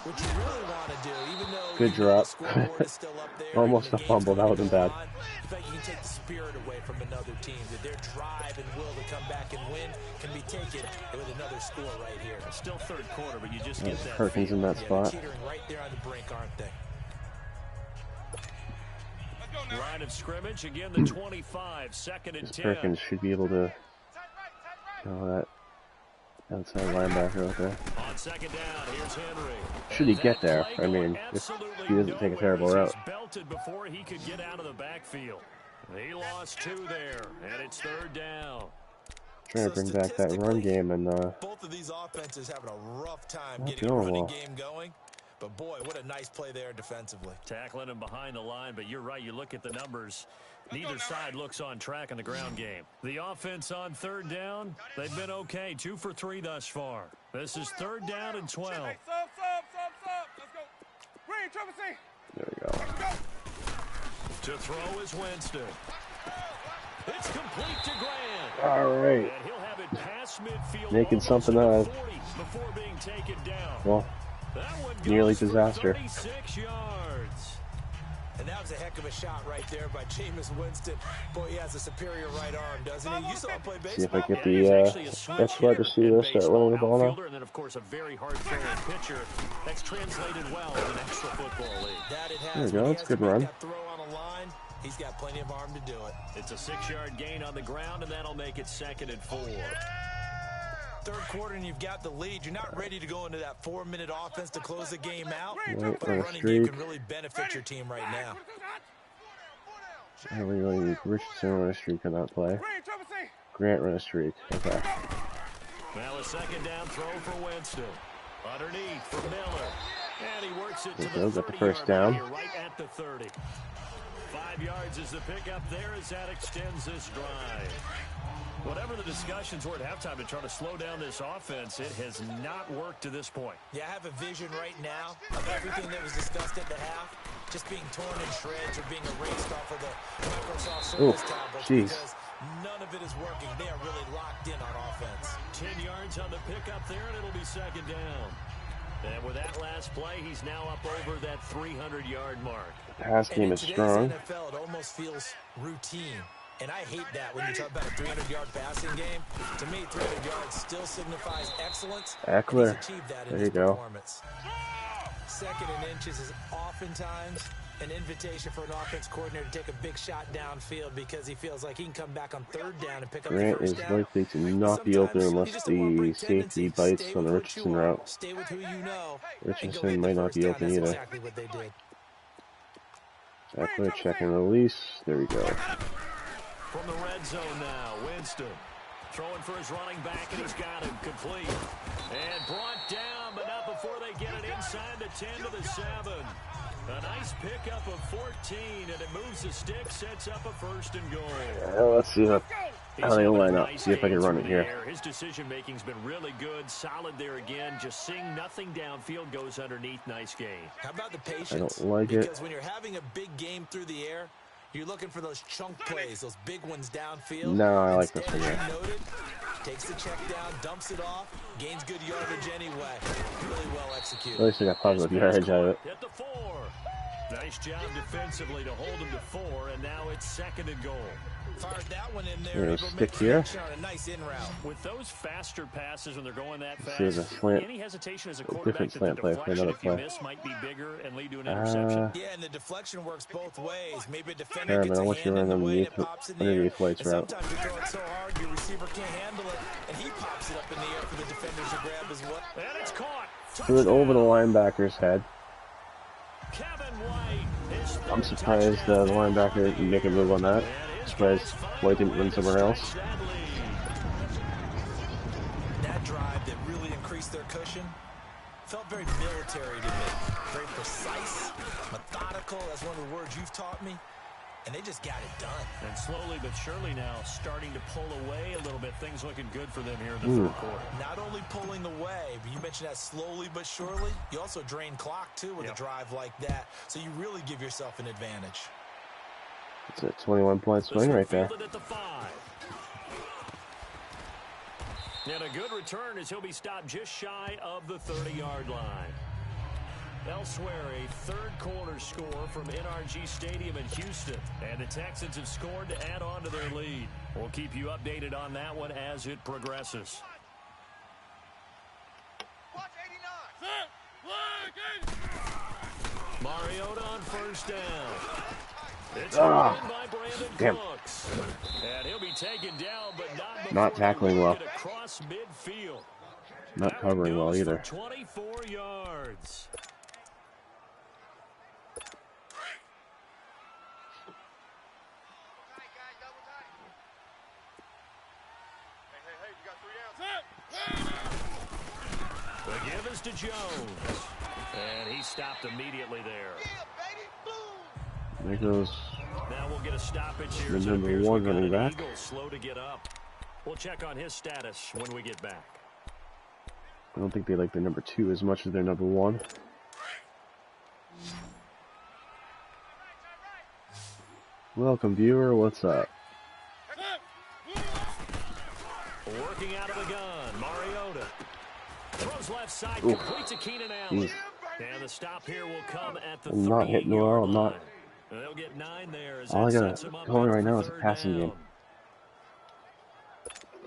Speaker 4: what you really want to do, even though
Speaker 1: Good drop.
Speaker 4: the scoreboard is still up there,
Speaker 1: Almost
Speaker 4: and
Speaker 1: a
Speaker 4: the game's
Speaker 1: fumble. That
Speaker 4: gonna
Speaker 1: would've
Speaker 4: go
Speaker 1: been bad.
Speaker 4: on, in fact, you can take the spirit away from another team, that their drive and will to come back and win can be taken with another score right here.
Speaker 3: It's still 3rd quarter, but you just get that
Speaker 1: Perkins in that
Speaker 4: They're
Speaker 1: spot.
Speaker 4: teetering right there on the brink, aren't they?
Speaker 3: line of scrimmage. Again, the 25, 2nd and 10.
Speaker 1: Perkins should be able to. Oh, that outside linebacker right there.
Speaker 3: On 2nd down, here's Henry.
Speaker 1: Should he get there? I mean, if he doesn't take a terrible route.
Speaker 3: He's belted before he could get out of the backfield. He lost 2 there, and it's 3rd down.
Speaker 1: Trying to
Speaker 4: So
Speaker 1: bring back that run
Speaker 4: statistically,
Speaker 1: game and
Speaker 4: both of these offenses having a rough time
Speaker 1: not
Speaker 4: getting a
Speaker 1: doing
Speaker 4: running
Speaker 1: well.
Speaker 4: game going. But boy, what a nice play there defensively.
Speaker 3: Tackling him behind the line, but you're right. You look at the numbers. Neither side looks on track in the ground game. The offense on third down, they've been okay. 2 for 3 thus far. This is 3rd down and 12.
Speaker 5: Hey, sub. Let's go. Green, triple C.
Speaker 1: There we go.
Speaker 5: Let's go.
Speaker 3: To throw is Winston. It's complete to Grant.
Speaker 1: All right.
Speaker 3: And he'll have it past midfield.
Speaker 1: Making something out of,
Speaker 3: before being taken down.
Speaker 1: well,
Speaker 3: That one
Speaker 1: nearly
Speaker 3: goes for
Speaker 1: disaster.
Speaker 3: 36 yards.
Speaker 4: And that was a heck of a shot right there by Jameis Winston. Boy, he has a superior right arm, doesn't he? You saw him play baseball.
Speaker 1: See if I get the X wide receiver to start running the ball now.
Speaker 3: And then, of course, a very hard-throwing pitcher. That's translated well in an extra football league.
Speaker 4: That it has.
Speaker 1: There we go. It's a good run.
Speaker 4: That throw on a line, he's got plenty of arm to do it.
Speaker 3: It's a 6-yard gain on the ground, and that'll make it 2nd and 4.
Speaker 4: Third quarter and you've got the lead. You're not ready to go into that 4-minute offense to close the game out.
Speaker 1: Right,
Speaker 4: But a
Speaker 1: on a
Speaker 4: running game
Speaker 1: streak.
Speaker 4: can really benefit your team right now.
Speaker 1: I really need Richardson run a streak on that play.
Speaker 5: Green, triple C.
Speaker 1: Grant run a streak. Okay.
Speaker 3: Now a 2nd down throw for Winston. Underneath for Miller. And he works it to
Speaker 1: There we
Speaker 3: the
Speaker 1: go, got the
Speaker 3: 30-yard
Speaker 1: first down.
Speaker 3: line, right at the 30. 5 yards is the pickup there as that extends this drive. Whatever the discussions were at halftime to try to slow down this offense, it has not worked to this point.
Speaker 4: Yeah, I have a vision right now of everything that was discussed at the half just being torn in shreds or being erased off of the Microsoft Surface tablets because none of it is working. They are really locked in on offense.
Speaker 3: 10 yards on the pickup there, and it'll be 2nd down. And with that last play, he's now up over that 300-yard mark.
Speaker 1: Pass game is strong.
Speaker 4: NFL, it almost feels routine. And I hate that when you talk about a 300-yard passing game. To me, 300 yards still signifies excellence.
Speaker 1: Eckler.
Speaker 4: And he's achieved that in
Speaker 1: There
Speaker 4: his
Speaker 1: you go.
Speaker 4: performance. 2nd and inches is oftentimes an invitation for an offense coordinator to take a big shot downfield because he feels like he can come back on 3rd down and pick up
Speaker 1: Grant
Speaker 4: the
Speaker 1: is
Speaker 4: first down.
Speaker 1: likely to not be open
Speaker 4: Sometimes you
Speaker 1: unless
Speaker 4: just want to
Speaker 1: the
Speaker 4: break
Speaker 1: safety
Speaker 4: tendencies.
Speaker 1: bites
Speaker 4: Stay
Speaker 1: on the
Speaker 4: with what you
Speaker 1: Richardson
Speaker 4: are.
Speaker 1: route.
Speaker 4: Stay with who you know. and go
Speaker 1: Richardson
Speaker 4: get
Speaker 1: might
Speaker 4: the
Speaker 1: not
Speaker 4: first
Speaker 1: be
Speaker 4: down.
Speaker 1: open
Speaker 4: That's
Speaker 1: either.
Speaker 4: exactly what they did.
Speaker 1: Eckler check and release. There we go.
Speaker 3: From the red zone now, Winston throwing for his running back, and he's got him complete. And brought down, but not before they get it inside the 10 to the 7. A nice pickup of 14, and it moves the stick, sets up a 1st and goal.
Speaker 1: Well, let's see how they line up. See if I can run it here.
Speaker 3: His decision-making's been really good, solid there again. Just seeing nothing downfield, goes underneath. Nice game.
Speaker 4: How about the patience?
Speaker 1: I don't like it.
Speaker 4: Because when you're having a big game through the air, you're looking for those chunk plays, those big ones downfield.
Speaker 1: No, I like this
Speaker 4: Instead,
Speaker 1: one,
Speaker 4: as
Speaker 1: yeah.
Speaker 4: you noted, takes the check down, dumps it off, gains good yardage anyway. Really well executed.
Speaker 1: At least I got positive yardage out of it.
Speaker 3: At the 4. Nice job defensively to hold him to 4, and now it's 2nd and goal.
Speaker 4: Fired that one in there.
Speaker 1: We're gonna
Speaker 4: able to
Speaker 1: stick
Speaker 4: make a
Speaker 1: here.
Speaker 4: connection on a nice in route.
Speaker 3: With those faster passes when they're going that
Speaker 1: See, there's
Speaker 3: fast,
Speaker 1: a slant-
Speaker 3: any hesitation as a
Speaker 1: a
Speaker 3: quarterback
Speaker 1: different
Speaker 3: that
Speaker 1: slant
Speaker 3: the
Speaker 1: play for
Speaker 3: deflection,
Speaker 1: another
Speaker 3: if you
Speaker 1: play.
Speaker 3: miss, might be bigger and lead to an interception.
Speaker 4: Yeah, and the deflection works both ways. Maybe a defender
Speaker 1: Sure,
Speaker 4: gets
Speaker 1: man, I
Speaker 4: a
Speaker 1: want you
Speaker 4: hand
Speaker 1: to
Speaker 4: in
Speaker 1: run
Speaker 4: the way and
Speaker 1: underneath
Speaker 4: it pops in the air.
Speaker 1: underneath White's
Speaker 4: And
Speaker 1: route.
Speaker 4: sometimes you throw it so hard, your receiver can't handle it, and he pops it up in the air for the defenders to grab as well.
Speaker 3: And it's caught.
Speaker 1: Threw it over the linebacker's head.
Speaker 3: Kevin White, his
Speaker 1: I'm
Speaker 3: third
Speaker 1: surprised the
Speaker 3: touchdown.
Speaker 1: linebacker didn't make a move on that.
Speaker 3: And his
Speaker 1: Surprised
Speaker 3: guys
Speaker 1: White didn't
Speaker 3: finally
Speaker 1: run somewhere else.
Speaker 3: stretch that lead.
Speaker 4: That drive that really increased their cushion felt very military to me. Very precise, methodical. That's one of the words you've taught me. And they just got it done.
Speaker 3: And slowly but surely now starting to pull away a little bit. Things looking good for them here in the 3rd quarter.
Speaker 4: Not only pulling away, but you mentioned that slowly but surely. You also drain clock, too, with a drive like that. So you really give yourself an advantage.
Speaker 1: It's a 21-point swing right there.
Speaker 3: Fielded at the 5. And a good return as he'll be stopped just shy of the 30-yard line. Elsewhere, a 3rd quarter score from NRG Stadium in Houston. And the Texans have scored to add on to their lead. We'll keep you updated on that one as it progresses.
Speaker 5: Watch 89.
Speaker 3: Mariota on 1st down. It's
Speaker 1: Ah,
Speaker 3: in by Brandon
Speaker 1: damn.
Speaker 3: Cooks. And he'll be taken down, but not
Speaker 1: Not
Speaker 3: before
Speaker 1: tackling
Speaker 3: they
Speaker 1: well.
Speaker 3: get across midfield.
Speaker 1: Not
Speaker 3: That one
Speaker 1: covering well
Speaker 3: goes for
Speaker 1: either.
Speaker 3: 24 yards.
Speaker 5: Tight, guys, double tight. Hey,
Speaker 3: Jones. And he stopped immediately there.
Speaker 1: There goes
Speaker 3: Now we'll get a stoppage here.
Speaker 1: the
Speaker 3: As it
Speaker 1: number
Speaker 3: appears
Speaker 1: one
Speaker 3: we've got
Speaker 1: running
Speaker 3: an
Speaker 1: back.
Speaker 3: Eagle slow to get up. We'll check on his status when we get back.
Speaker 1: I don't think they like their number 2 as much as their number 1. Welcome, viewer. What's up?
Speaker 3: Working out of the gun, Mariota. Throws left side, completes a Keenan Allen. And the stop here will come at the 3-yard line.
Speaker 1: Not hitting well. I'm not.
Speaker 3: They'll get 9 there as
Speaker 1: All I
Speaker 3: that
Speaker 1: got
Speaker 3: sets them up
Speaker 1: going right
Speaker 3: for
Speaker 1: now is a
Speaker 3: third
Speaker 1: passing
Speaker 3: down.
Speaker 1: game.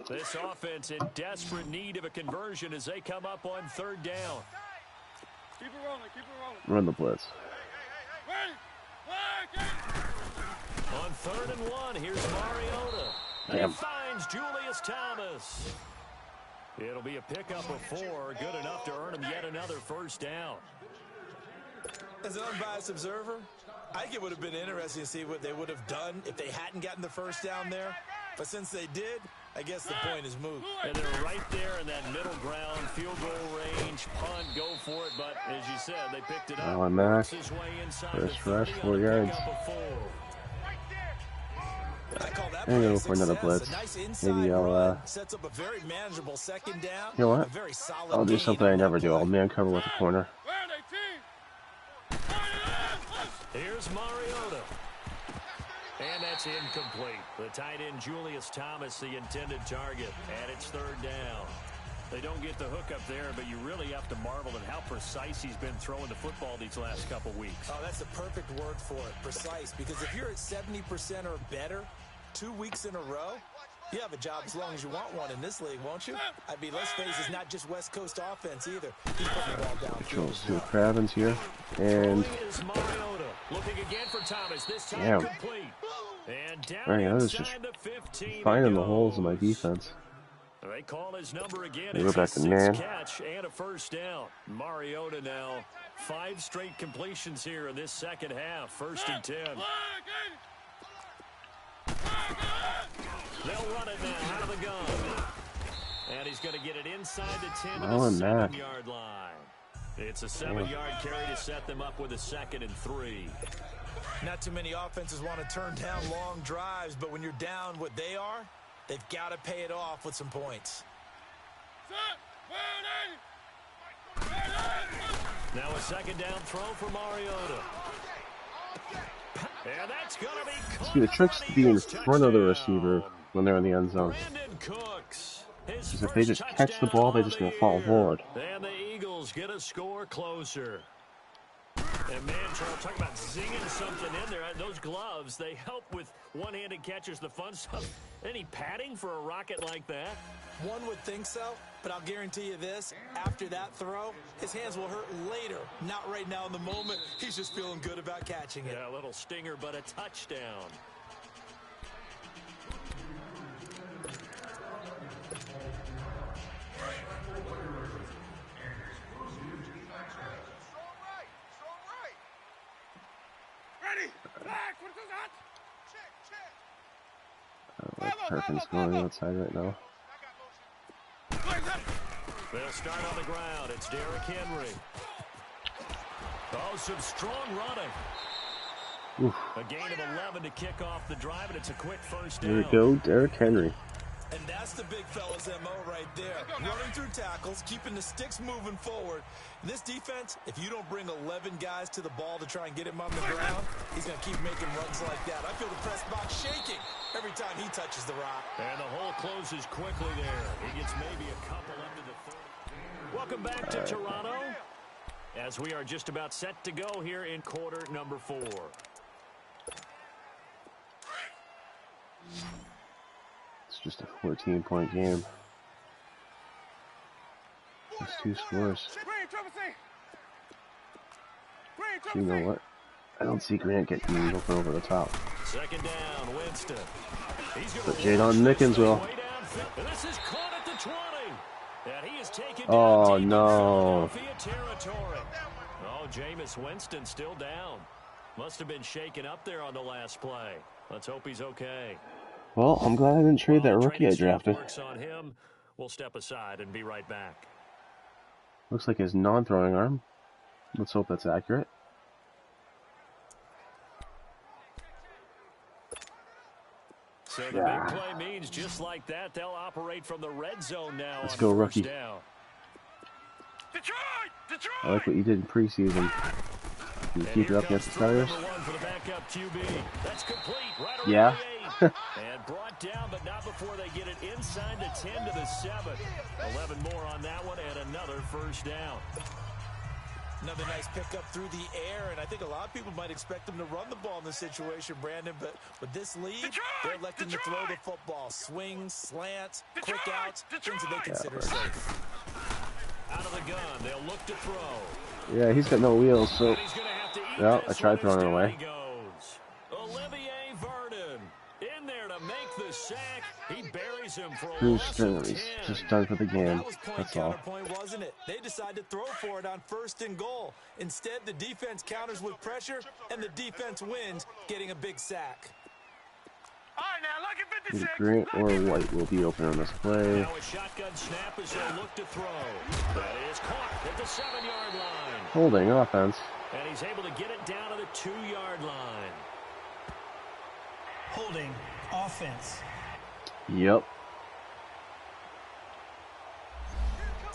Speaker 3: This offense in desperate need of a conversion as they come up on third down.
Speaker 5: Keep it rolling, keep it rolling.
Speaker 1: Run the blitz.
Speaker 3: On 3rd and 1, here's Mariota.
Speaker 1: Damn.
Speaker 3: He finds Julius Thomas. It'll be a pickup of 4, good enough to earn him yet another first down.
Speaker 4: As an unbiased observer, I think it would have been interesting to see what they would have done if they hadn't gotten the first down there. But since they did, I guess the point is moot.
Speaker 3: And they're right there in that middle ground, field goal range, punt, go for it. But as you said, they picked it up.
Speaker 1: Allen Mack,
Speaker 3: His way inside
Speaker 1: first
Speaker 3: the 30
Speaker 1: rush,
Speaker 3: on
Speaker 1: 4
Speaker 3: a
Speaker 1: yards.
Speaker 3: pickup of 4.
Speaker 4: I call that
Speaker 1: I'm gonna
Speaker 4: play
Speaker 1: go for another
Speaker 4: success.
Speaker 1: blitz.
Speaker 4: A nice inside
Speaker 1: Maybe I'll
Speaker 4: run sets up a very manageable second down.
Speaker 1: You know what?
Speaker 4: A very solid
Speaker 1: I'll do
Speaker 4: gain
Speaker 1: something
Speaker 4: on
Speaker 1: I
Speaker 4: that
Speaker 1: never do.
Speaker 4: play.
Speaker 1: I'll man cover with the corner.
Speaker 3: Here's Mariota. And that's incomplete. The tight end, Julius Thomas, the intended target. And it's third down. They don't get the hook up there, but you really have to marvel at how precise he's been throwing the football these last couple weeks.
Speaker 4: Oh, that's the perfect word for it, precise. Because if you're at 70% or better 2 weeks in a row, you have a job as long as you want one in this league, won't you? I mean, let's face it, it's not just West Coast offense either. He's putting the ball down.
Speaker 1: Controls to Cravens here. And
Speaker 3: is Mariota. Looking again for Thomas. This time
Speaker 1: damn.
Speaker 3: complete. And down
Speaker 1: Alright, I was just
Speaker 3: inside the 15
Speaker 1: finding
Speaker 3: it
Speaker 1: the holes in my
Speaker 3: goes.
Speaker 1: defense.
Speaker 3: They call his number again.
Speaker 1: They go
Speaker 3: It's
Speaker 1: back
Speaker 3: his
Speaker 1: to man.
Speaker 3: 6th catch and a first down. Mariota now 5 straight completions here in this second half. 1st and 10. They'll run it now out of the gun. And he's going to get it inside the 10 to the
Speaker 1: Allen Mack.
Speaker 3: 7-yard line. It's a 7-yard carry to set them up with a 2nd and 3.
Speaker 4: Not too many offenses want to turn down long drives, but when you're down what they are, they've got to pay it off with some points.
Speaker 3: Now a 2nd down throw for Mariota. And that's going to be caught.
Speaker 1: See, the trick's to be in front of the receiver when they're in the end zone.
Speaker 3: Brandon Cooks. His
Speaker 1: Because if they just
Speaker 3: first
Speaker 1: catch the ball, they're just
Speaker 3: touchdown
Speaker 1: going to fall
Speaker 3: of the year.
Speaker 1: forward.
Speaker 3: And the Eagles get a score closer. And man, Charles, talk about zinging something in there. Those gloves, they help with one-handed catches, the fun stuff. Any padding for a rocket like that?
Speaker 4: One would think so, but I'll guarantee you this. After that throw, his hands will hurt later. Not right now in the moment. He's just feeling good about catching it.
Speaker 3: Yeah, a little stinger, but a touchdown.
Speaker 1: Perkins going outside right now.
Speaker 3: They'll start on the ground. It's Derrick Henry. Oh, some strong running.
Speaker 1: Oof.
Speaker 3: A gain of 11 to kick off the drive, and it's a quick first
Speaker 1: There we
Speaker 3: down.
Speaker 1: go, Derrick Henry.
Speaker 4: And that's the big fella's MO right there. Running through tackles, keeping the sticks moving forward. This defense, if you don't bring 11 guys to the ball to try and get him on the ground, he's going to keep making runs like that. I feel the press box shaking every time he touches the rock.
Speaker 3: And the hole closes quickly there. He gets maybe a couple into the 30. Welcome back to Toronto, as we are just about set to go here in quarter number 4.
Speaker 1: It's just a 14-point game. It's 2 scores. You know what? I don't see Grant getting open over the top.
Speaker 3: 2nd down, Winston. He's
Speaker 1: But
Speaker 3: going to
Speaker 1: Jadon Mickens will.
Speaker 3: This is caught at the 20. And he is taken
Speaker 1: Oh,
Speaker 3: down deep in
Speaker 1: no.
Speaker 3: Philadelphia territory. Oh, Jameis Winston still down. Must have been shaken up there on the last play. Let's hope he's okay.
Speaker 1: Well, I'm glad I didn't trade that
Speaker 3: While
Speaker 1: rookie I
Speaker 3: training staff
Speaker 1: drafted.
Speaker 3: works on him, we'll step aside and be right back.
Speaker 1: Looks like his non-throwing arm. Let's hope that's accurate.
Speaker 3: So the big play means just like that, they'll operate from the red zone now.
Speaker 1: Let's
Speaker 3: on
Speaker 1: go,
Speaker 3: first
Speaker 1: rookie.
Speaker 3: down.
Speaker 5: Detroit! Detroit!
Speaker 1: I like what you did in preseason. Can you keep it up against the Steelers?
Speaker 3: For the backup QB. That's complete. Right around
Speaker 1: Yeah.
Speaker 3: the 8. And brought down, but not before they get it inside the 10 to the 7. 11 more on that one, and another first down.
Speaker 4: Another nice pickup through the air, and I think a lot of people might expect them to run the ball in this situation, Brandon, but with this lead, they're electing to throw the football. Swings, slants, quick outs, things that they consider safe.
Speaker 3: Out of the gun, they'll look to throw.
Speaker 1: Yeah, he's got no wheels, so...
Speaker 3: Yeah,
Speaker 1: I tried throwing it away.
Speaker 3: Olivier Vernon in there to make the sack. He buries him for a
Speaker 1: Bruce
Speaker 3: loss of
Speaker 1: Sterling
Speaker 3: 10.
Speaker 1: just done for the game.
Speaker 4: That was point
Speaker 1: That's all.
Speaker 4: counterpoint, wasn't it? They decided to throw for it on 1st and goal. Instead, the defense counters with pressure, and the defense wins, getting a big sack.
Speaker 5: All right, now, look at 56.
Speaker 1: Green or white will be open on this play.
Speaker 3: Now a shotgun snap as they'll look to throw. That is caught at the 7-yard line.
Speaker 1: Holding offense.
Speaker 3: And he's able to get it down to the 2-yard line.
Speaker 6: Holding offense.
Speaker 1: Yep.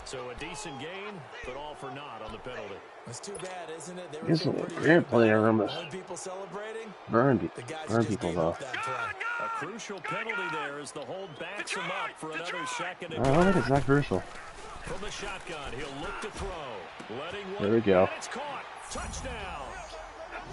Speaker 3: So a decent gain, but all for naught on the penalty.
Speaker 4: It's too bad, isn't it? They were
Speaker 1: Here's
Speaker 4: feeling
Speaker 1: a
Speaker 4: pretty
Speaker 1: great
Speaker 4: good
Speaker 1: play
Speaker 4: about it.
Speaker 1: around this.
Speaker 4: Only people celebrating,
Speaker 1: Burn
Speaker 4: the guys who
Speaker 1: burn
Speaker 4: just
Speaker 1: people
Speaker 4: gave
Speaker 1: though.
Speaker 4: up that play.
Speaker 3: A crucial penalty there as the hold backs him up for another second and
Speaker 1: I don't think it's that crucial.
Speaker 3: From the shotgun, he'll look to throw. Letting one.
Speaker 1: There we go.
Speaker 3: And it's caught. Touchdown.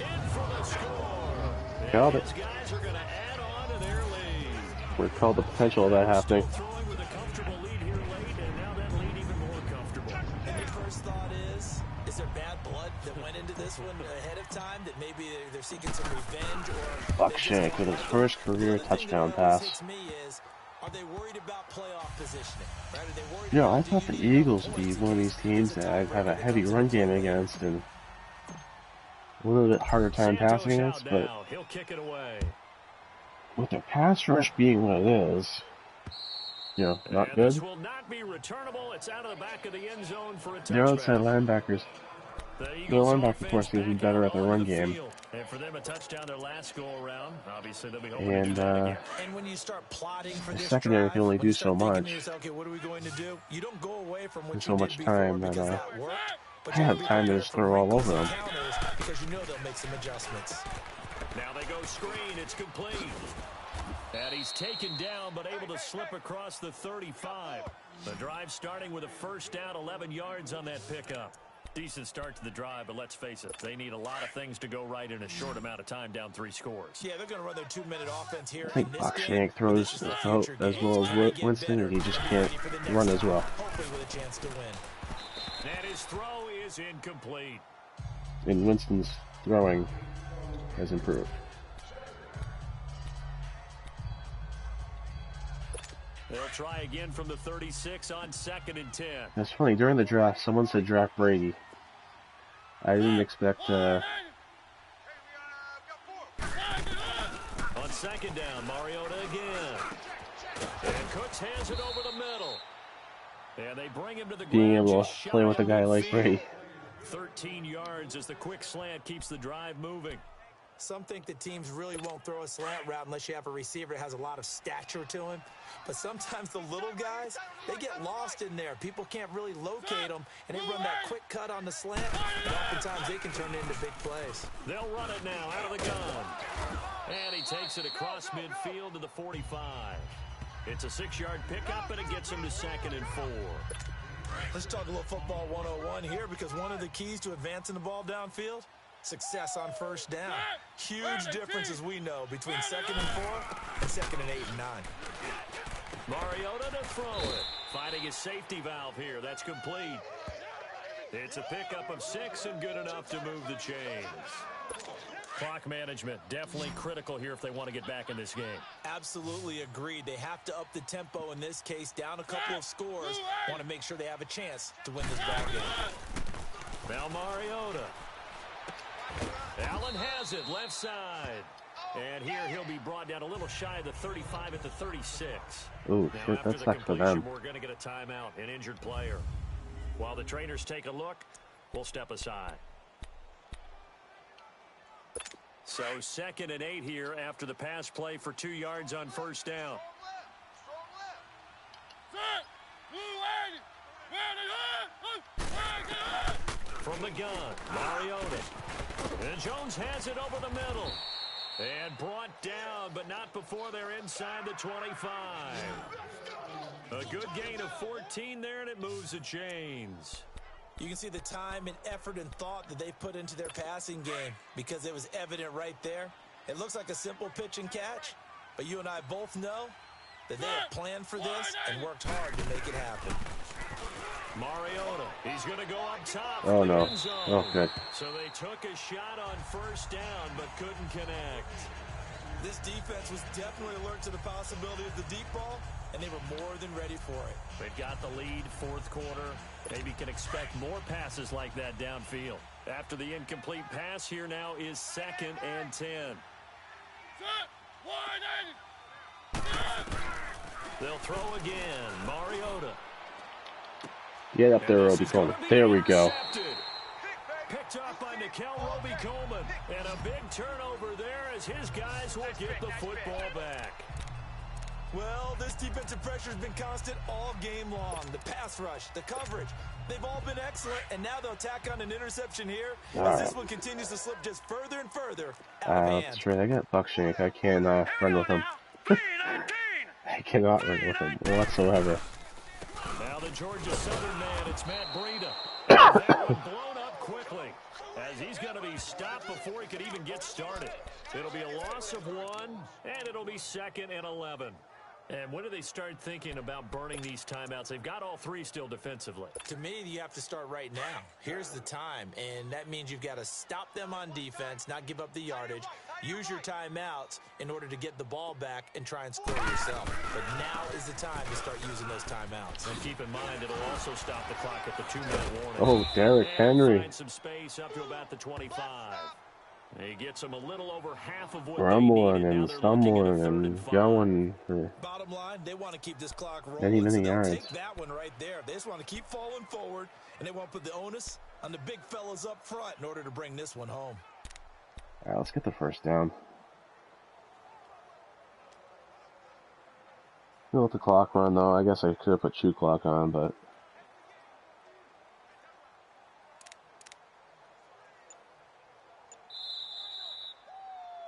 Speaker 3: In for the score.
Speaker 1: Got it.
Speaker 3: These guys are going to add on to their lead.
Speaker 1: We're called the potential of that happening.
Speaker 3: Still throwing with a comfortable lead here late, and now that lead even more comfortable.
Speaker 4: And the first thought is there bad blood that went into this one ahead of time, that maybe they're seeking some revenge, or...
Speaker 1: Buck Shank with his first career touchdown pass.
Speaker 4: Hits me is, are they worried about playoff positioning? Right? Are they worried
Speaker 1: Yeah,
Speaker 4: about
Speaker 1: I thought the Eagles would be one of these teams that I'd have a heavy run game against and a little bit harder time passing against, but
Speaker 3: He'll kick it away.
Speaker 1: with their pass rush being what it is, you know, not
Speaker 3: And
Speaker 1: good.
Speaker 3: this will not be returnable. It's out of the back of the end zone for a
Speaker 1: Their
Speaker 3: touchback.
Speaker 1: outside linebackers.
Speaker 3: The
Speaker 1: Their
Speaker 3: Eagles
Speaker 1: linebacker
Speaker 3: offense
Speaker 1: force needs to be
Speaker 3: back
Speaker 1: better
Speaker 3: out
Speaker 1: at the
Speaker 3: on
Speaker 1: run
Speaker 3: the
Speaker 1: game.
Speaker 3: field. And for them, a touchdown their last go around. Obviously, they'll be hoping to do
Speaker 1: And
Speaker 3: that again.
Speaker 4: And when you start plotting for
Speaker 1: the
Speaker 4: this
Speaker 1: secondary
Speaker 4: drive,
Speaker 1: can only
Speaker 4: when you
Speaker 1: do
Speaker 4: start
Speaker 1: so
Speaker 4: thinking to
Speaker 1: much.
Speaker 4: yourself, okay, what are we going to do? You don't go away from what
Speaker 1: There's
Speaker 4: you
Speaker 1: so
Speaker 4: did
Speaker 1: much
Speaker 4: before
Speaker 1: time
Speaker 4: because
Speaker 1: that,
Speaker 4: that worked. But
Speaker 1: I
Speaker 4: you
Speaker 1: have
Speaker 4: gotta be
Speaker 1: time to
Speaker 4: prepared
Speaker 1: just
Speaker 4: for
Speaker 1: throw all
Speaker 4: wrinkles
Speaker 1: over
Speaker 4: and
Speaker 1: them.
Speaker 4: counters, because you know they'll make some adjustments.
Speaker 3: Now they go screen. It's complete. And he's taken down, but able to slip across the 35. The drive starting with a first down, 11 yards on that pickup. Decent start to the drive, but let's face it, they need a lot of things to go right in a short amount of time, down 3 scores.
Speaker 4: Yeah, they're going to run their 2-minute offense here.
Speaker 1: I think
Speaker 4: in this
Speaker 1: Buck
Speaker 4: game,
Speaker 1: Shank
Speaker 4: but this
Speaker 1: throws
Speaker 4: is the
Speaker 1: out
Speaker 4: future
Speaker 1: as
Speaker 4: game.
Speaker 1: well
Speaker 4: It's time to
Speaker 1: as
Speaker 4: get
Speaker 1: Winston,
Speaker 4: better
Speaker 1: and he just
Speaker 4: and be
Speaker 1: can't
Speaker 4: ready for the next
Speaker 1: run as
Speaker 4: time,
Speaker 1: well.
Speaker 4: hopefully with a chance to win.
Speaker 3: And his throw is incomplete.
Speaker 1: And Winston's throwing has improved.
Speaker 3: They'll try again from the 36 on 2nd and 10.
Speaker 1: That's funny, during the draft, someone said draft Brady. I didn't expect,
Speaker 3: On 2nd down, Mariota again. And Cooks hands it over the middle. And they bring him to the
Speaker 1: being
Speaker 3: ground
Speaker 1: able
Speaker 3: just
Speaker 1: to play
Speaker 3: shy
Speaker 1: with a
Speaker 3: of
Speaker 1: guy like
Speaker 3: midfield.
Speaker 1: Brady.
Speaker 3: 13 yards as the quick slant keeps the drive moving.
Speaker 4: Some think that teams really won't throw a slant route unless you have a receiver that has a lot of stature to him. But sometimes the little guys, they get lost in there. People can't really locate them, and they run that quick cut on the slant, and oftentimes they can turn it into big plays.
Speaker 3: They'll run it now out of the gun. And he takes it across midfield to the 45. It's a 6-yard pickup, and it gets him to 2nd and 4.
Speaker 4: Let's talk a little football 101 here, because one of the keys to advancing the ball downfield, success on first down. Huge difference, as we know, between 2nd and 4 and 2nd and 8 and 9.
Speaker 3: Mariota to throw it. Finding his safety valve here. That's complete. It's a pickup of 6 and good enough to move the chains. Clock management, definitely critical here if they want to get back in this game.
Speaker 4: Absolutely agreed. They have to up the tempo in this case, down a couple of scores. Want to make sure they have a chance to win this ball game.
Speaker 3: Now Mariota. Allen has it, left side. And here he'll be brought down a little shy of the 35 at the 36.
Speaker 1: Ooh,
Speaker 3: Now
Speaker 1: shit,
Speaker 3: after
Speaker 1: that
Speaker 3: the
Speaker 1: sucks for
Speaker 3: completion,
Speaker 1: them.
Speaker 3: we're going to get a timeout, an injured player. While the trainers take a look, we'll step aside. So 2nd and 8 here after the pass play for 2 yards on first down. From the gun, Mariota. And Jones has it over the middle. And brought down, but not before they're inside the 25. A good gain of 14 there, and it moves the chains.
Speaker 4: You can see the time and effort and thought that they put into their passing game because it was evident right there. It looks like a simple pitch and catch, but you and I both know that they have planned for this and worked hard to make it happen.
Speaker 3: Mariota, he's going to go up top.
Speaker 1: Oh, no. Oh, good.
Speaker 3: So they took a shot on first down, but couldn't connect.
Speaker 4: This defense was definitely alert to the possibility of the deep ball, and they were more than ready for it.
Speaker 3: They've got the lead, 4th quarter. Maybe can expect more passes like that downfield. After the incomplete pass, here now is 2nd and 10. They'll throw again. Mariota.
Speaker 1: Get up there, Roby Coleman. There we go.
Speaker 3: Picked up by Nikel Roby-Coleman. And a big turnover there as his guys will get the football back.
Speaker 4: Well, this defensive pressure has been constant all game long. The pass rush, the coverage, they've all been excellent, and now they'll tack on an interception here as this one continues to slip just further and further out of hand.
Speaker 1: That's right. I got Buckshank. I can't run with him. I cannot run with him whatsoever.
Speaker 3: Now the Georgia Southern man, it's Matt Breida. That one blown up quickly as he's going to be stopped before he could even get started. It'll be a loss of 1, and it'll be 2nd and 11. And when do they start thinking about burning these timeouts? They've got all 3 still defensively.
Speaker 4: To me, you have to start right now. Here's the time, and that means you've got to stop them on defense, not give up the yardage, use your timeouts in order to get the ball back and try and score yourself. But now is the time to start using those timeouts.
Speaker 3: And keep in mind, it'll also stop the clock at the 2-minute warning.
Speaker 1: Oh, Derrick Henry.
Speaker 3: Find some space up to about the 25. He gets them a little over half of what
Speaker 1: rumbling and stumbling and going for
Speaker 4: bottom line, they want to keep this clock rolling.
Speaker 1: many
Speaker 4: so they'll
Speaker 1: yards.
Speaker 4: take that one right there. They just want to keep falling forward, and they want to put the onus on the big fellas up front in order to bring this one home.
Speaker 1: All right, let's get the first down. We'll let the clock run, though. I guess I could have put shoe clock on, but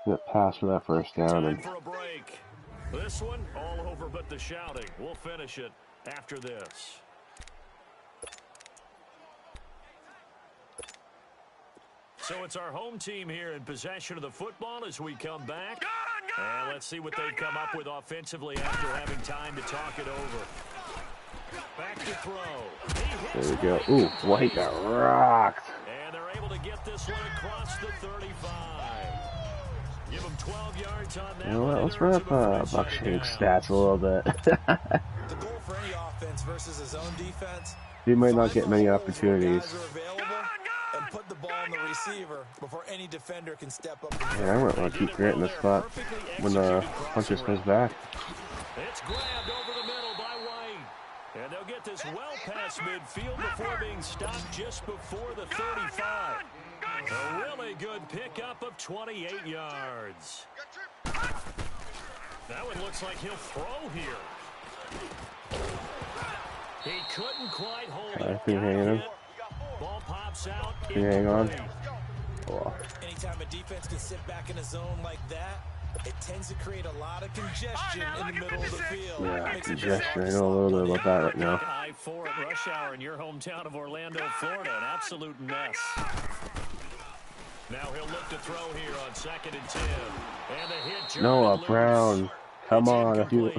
Speaker 1: get pass for that first down.
Speaker 3: Time
Speaker 1: And
Speaker 3: for a break. This one all over but the shouting. We'll finish it after this. So it's our home team here in possession of the football as we come back. And let's see what they come up with offensively after having time to talk it over. Back to throw.
Speaker 1: there we go. Ooh, White got rocked.
Speaker 3: And they're able to get this one across the 35. Give them 12 yards on that.
Speaker 1: You know what? Let's run up Buckshank's stats a little bit.
Speaker 4: The goal for any offense versus his own defense.
Speaker 1: He might not get many opportunities.
Speaker 4: And put the ball on the receiver before any defender can step up.
Speaker 1: Yeah, I might want to keep Grant in the spot when Huntress comes back.
Speaker 3: It's grabbed over the middle by White. And they'll get this well past midfield before being stopped just before the 35. A really good pickup of 28 yards. That one looks like he'll throw here. He couldn't quite hold it.
Speaker 1: Can you hang on?
Speaker 3: Ball pops out.
Speaker 1: Can you hang on? Oh.
Speaker 4: Anytime a defense can sit back in a zone like that, it tends to create a lot of congestion in the middle of the field.
Speaker 1: Yeah, congestion. I know a little bit about that right now.
Speaker 3: I-4 at rush hour in your hometown of Orlando, Florida. An absolute mess. Now he'll look to throw here on 2nd and 10. And the hit.
Speaker 1: Noah Brown. Come on. If you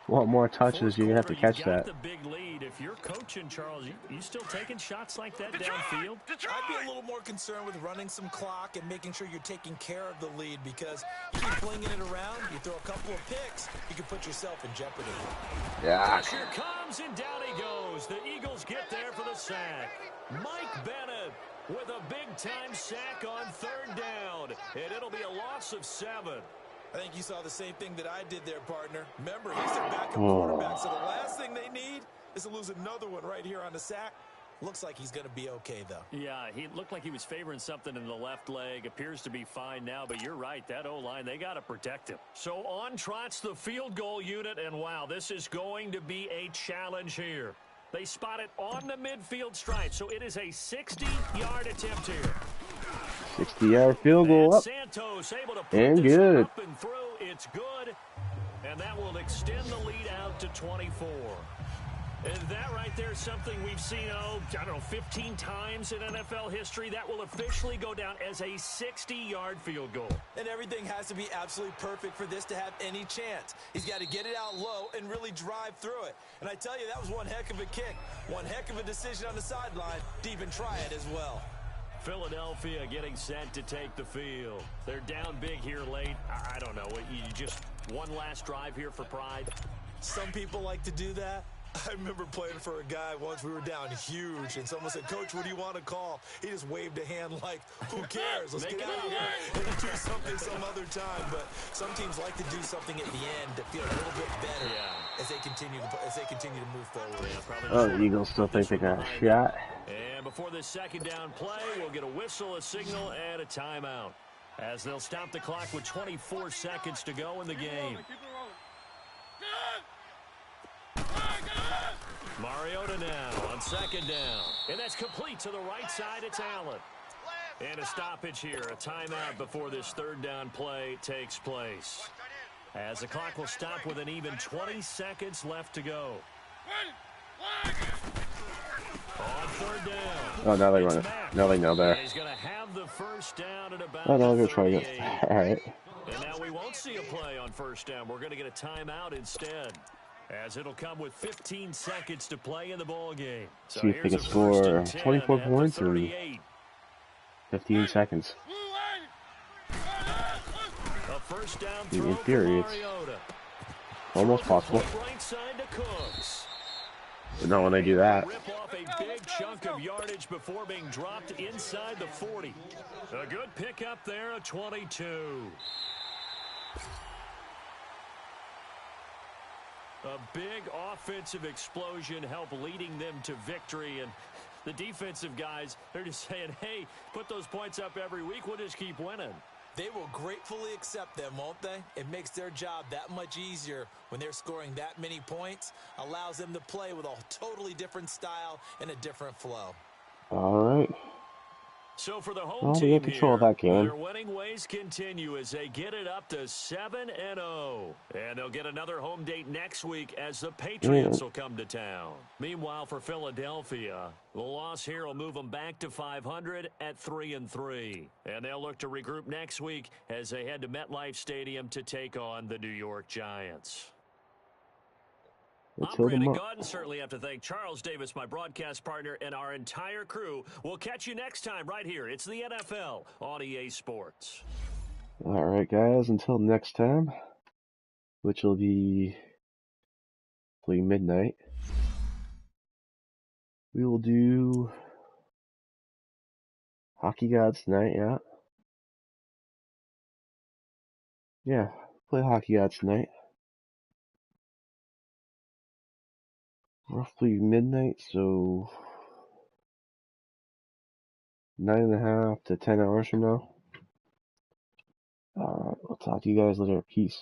Speaker 1: want more touches, you're going to have to catch that.
Speaker 3: The big lead. If you're coaching, Charles, you still taking shots like that downfield?
Speaker 4: I'd be a little more concerned with running some clock and making sure you're taking care of the lead, because you keep flinging it around, you throw a couple of picks, you can put yourself in jeopardy.
Speaker 1: Yeah.
Speaker 3: Pressure comes and down he goes. The Eagles get there for the sack. Mike Bennett with a big-time sack on 3rd down, and it'll be a loss of 7.
Speaker 4: I think you saw the same thing that I did there, partner. Remember, he's their backup quarterback, so the last thing they need is to lose another one right here on the sack. Looks like he's going to be okay, though.
Speaker 3: Yeah, he looked like he was favoring something in the left leg. Appears to be fine now, but you're right. That O-line, they got to protect him. So on trots the field goal unit, and wow, this is going to be a challenge here. They spot it on the midfield stripe, so it is a 60-yard attempt here.
Speaker 1: 60-yard field goal up.
Speaker 3: Santos able to put
Speaker 1: And
Speaker 3: this one
Speaker 1: good.
Speaker 3: up and through. It's good, and that will extend the lead out to 24. And that right there is something we've seen, I don't know, 15 times in NFL history. That will officially go down as a 60-yard field goal.
Speaker 4: And everything has to be absolutely perfect for this to have any chance. He's got to get it out low and really drive through it. And I tell you, that was one heck of a kick. One heck of a decision on the sideline to even try it as well.
Speaker 3: Philadelphia getting set to take the field. They're down big here late. I don't know. You just one last drive here for pride?
Speaker 4: Some people like to do that. I remember playing for a guy once. We were down huge, and someone said, "Coach, what do you want to call?" He just waved a hand like, "Who cares? Let's get out of here and do something some other time." But some teams like to do something at the end to feel a little bit better as they continue to move forward.
Speaker 1: Oh, the Eagles still think they got a shot.
Speaker 3: And before this second down play, we'll get a whistle, a signal, and a timeout, as they'll stop the clock with 24 seconds to go in the game. Mariota now on second down. And that's complete to the right side. It's Allen. And a stoppage here, a timeout before this third down play takes place. As the clock will stop with an even 20 seconds left to go. On third down.
Speaker 1: Oh, now they run it. Now they know there.
Speaker 3: He's going to have the first down at about
Speaker 1: Oh, no, they're
Speaker 3: the
Speaker 1: going to try
Speaker 3: 38.
Speaker 1: again. All right.
Speaker 3: And now we won't see a play on first down. We're going to get a timeout instead, as it'll come with 15 seconds to play in the ball game. So
Speaker 1: see if they can score 24 points in 15 seconds.
Speaker 3: A first down
Speaker 1: In theory, it's almost possible.
Speaker 3: Right side to Cooks.
Speaker 1: But not when they do that.
Speaker 3: Rip off a big chunk of yardage before being dropped inside the 40. A good pickup there, a 22. A big offensive explosion helped leading them to victory. And the defensive guys, they're just saying, hey, put those points up every week. We'll just keep winning.
Speaker 4: They will gratefully accept them, won't they? It makes their job that much easier when they're scoring that many points. Allows them to play with a totally different style and a different flow.
Speaker 1: All right.
Speaker 3: So for the home
Speaker 1: Well, we
Speaker 3: team
Speaker 1: have control of that game.
Speaker 3: their winning ways continue as they get it up to 7-0. And they'll get another home date next week as the Patriots will come to town. Meanwhile, for Philadelphia, the loss here will move them back to 500 at 3-3. And they'll look to regroup next week as they head to MetLife Stadium to take on the New York Giants. I'm Brandon Gaudin. Certainly have to thank Charles Davis, my broadcast partner, and our entire crew. We'll catch you next time right here. It's the NFL on EA Sports.
Speaker 1: All right, guys. Until next time, which will be probably midnight, we will do Hockey Gods tonight. Yeah, play Hockey Gods tonight. Roughly midnight, so 9.5 to 10 hours from now. Alright, we'll talk to you guys later. Peace.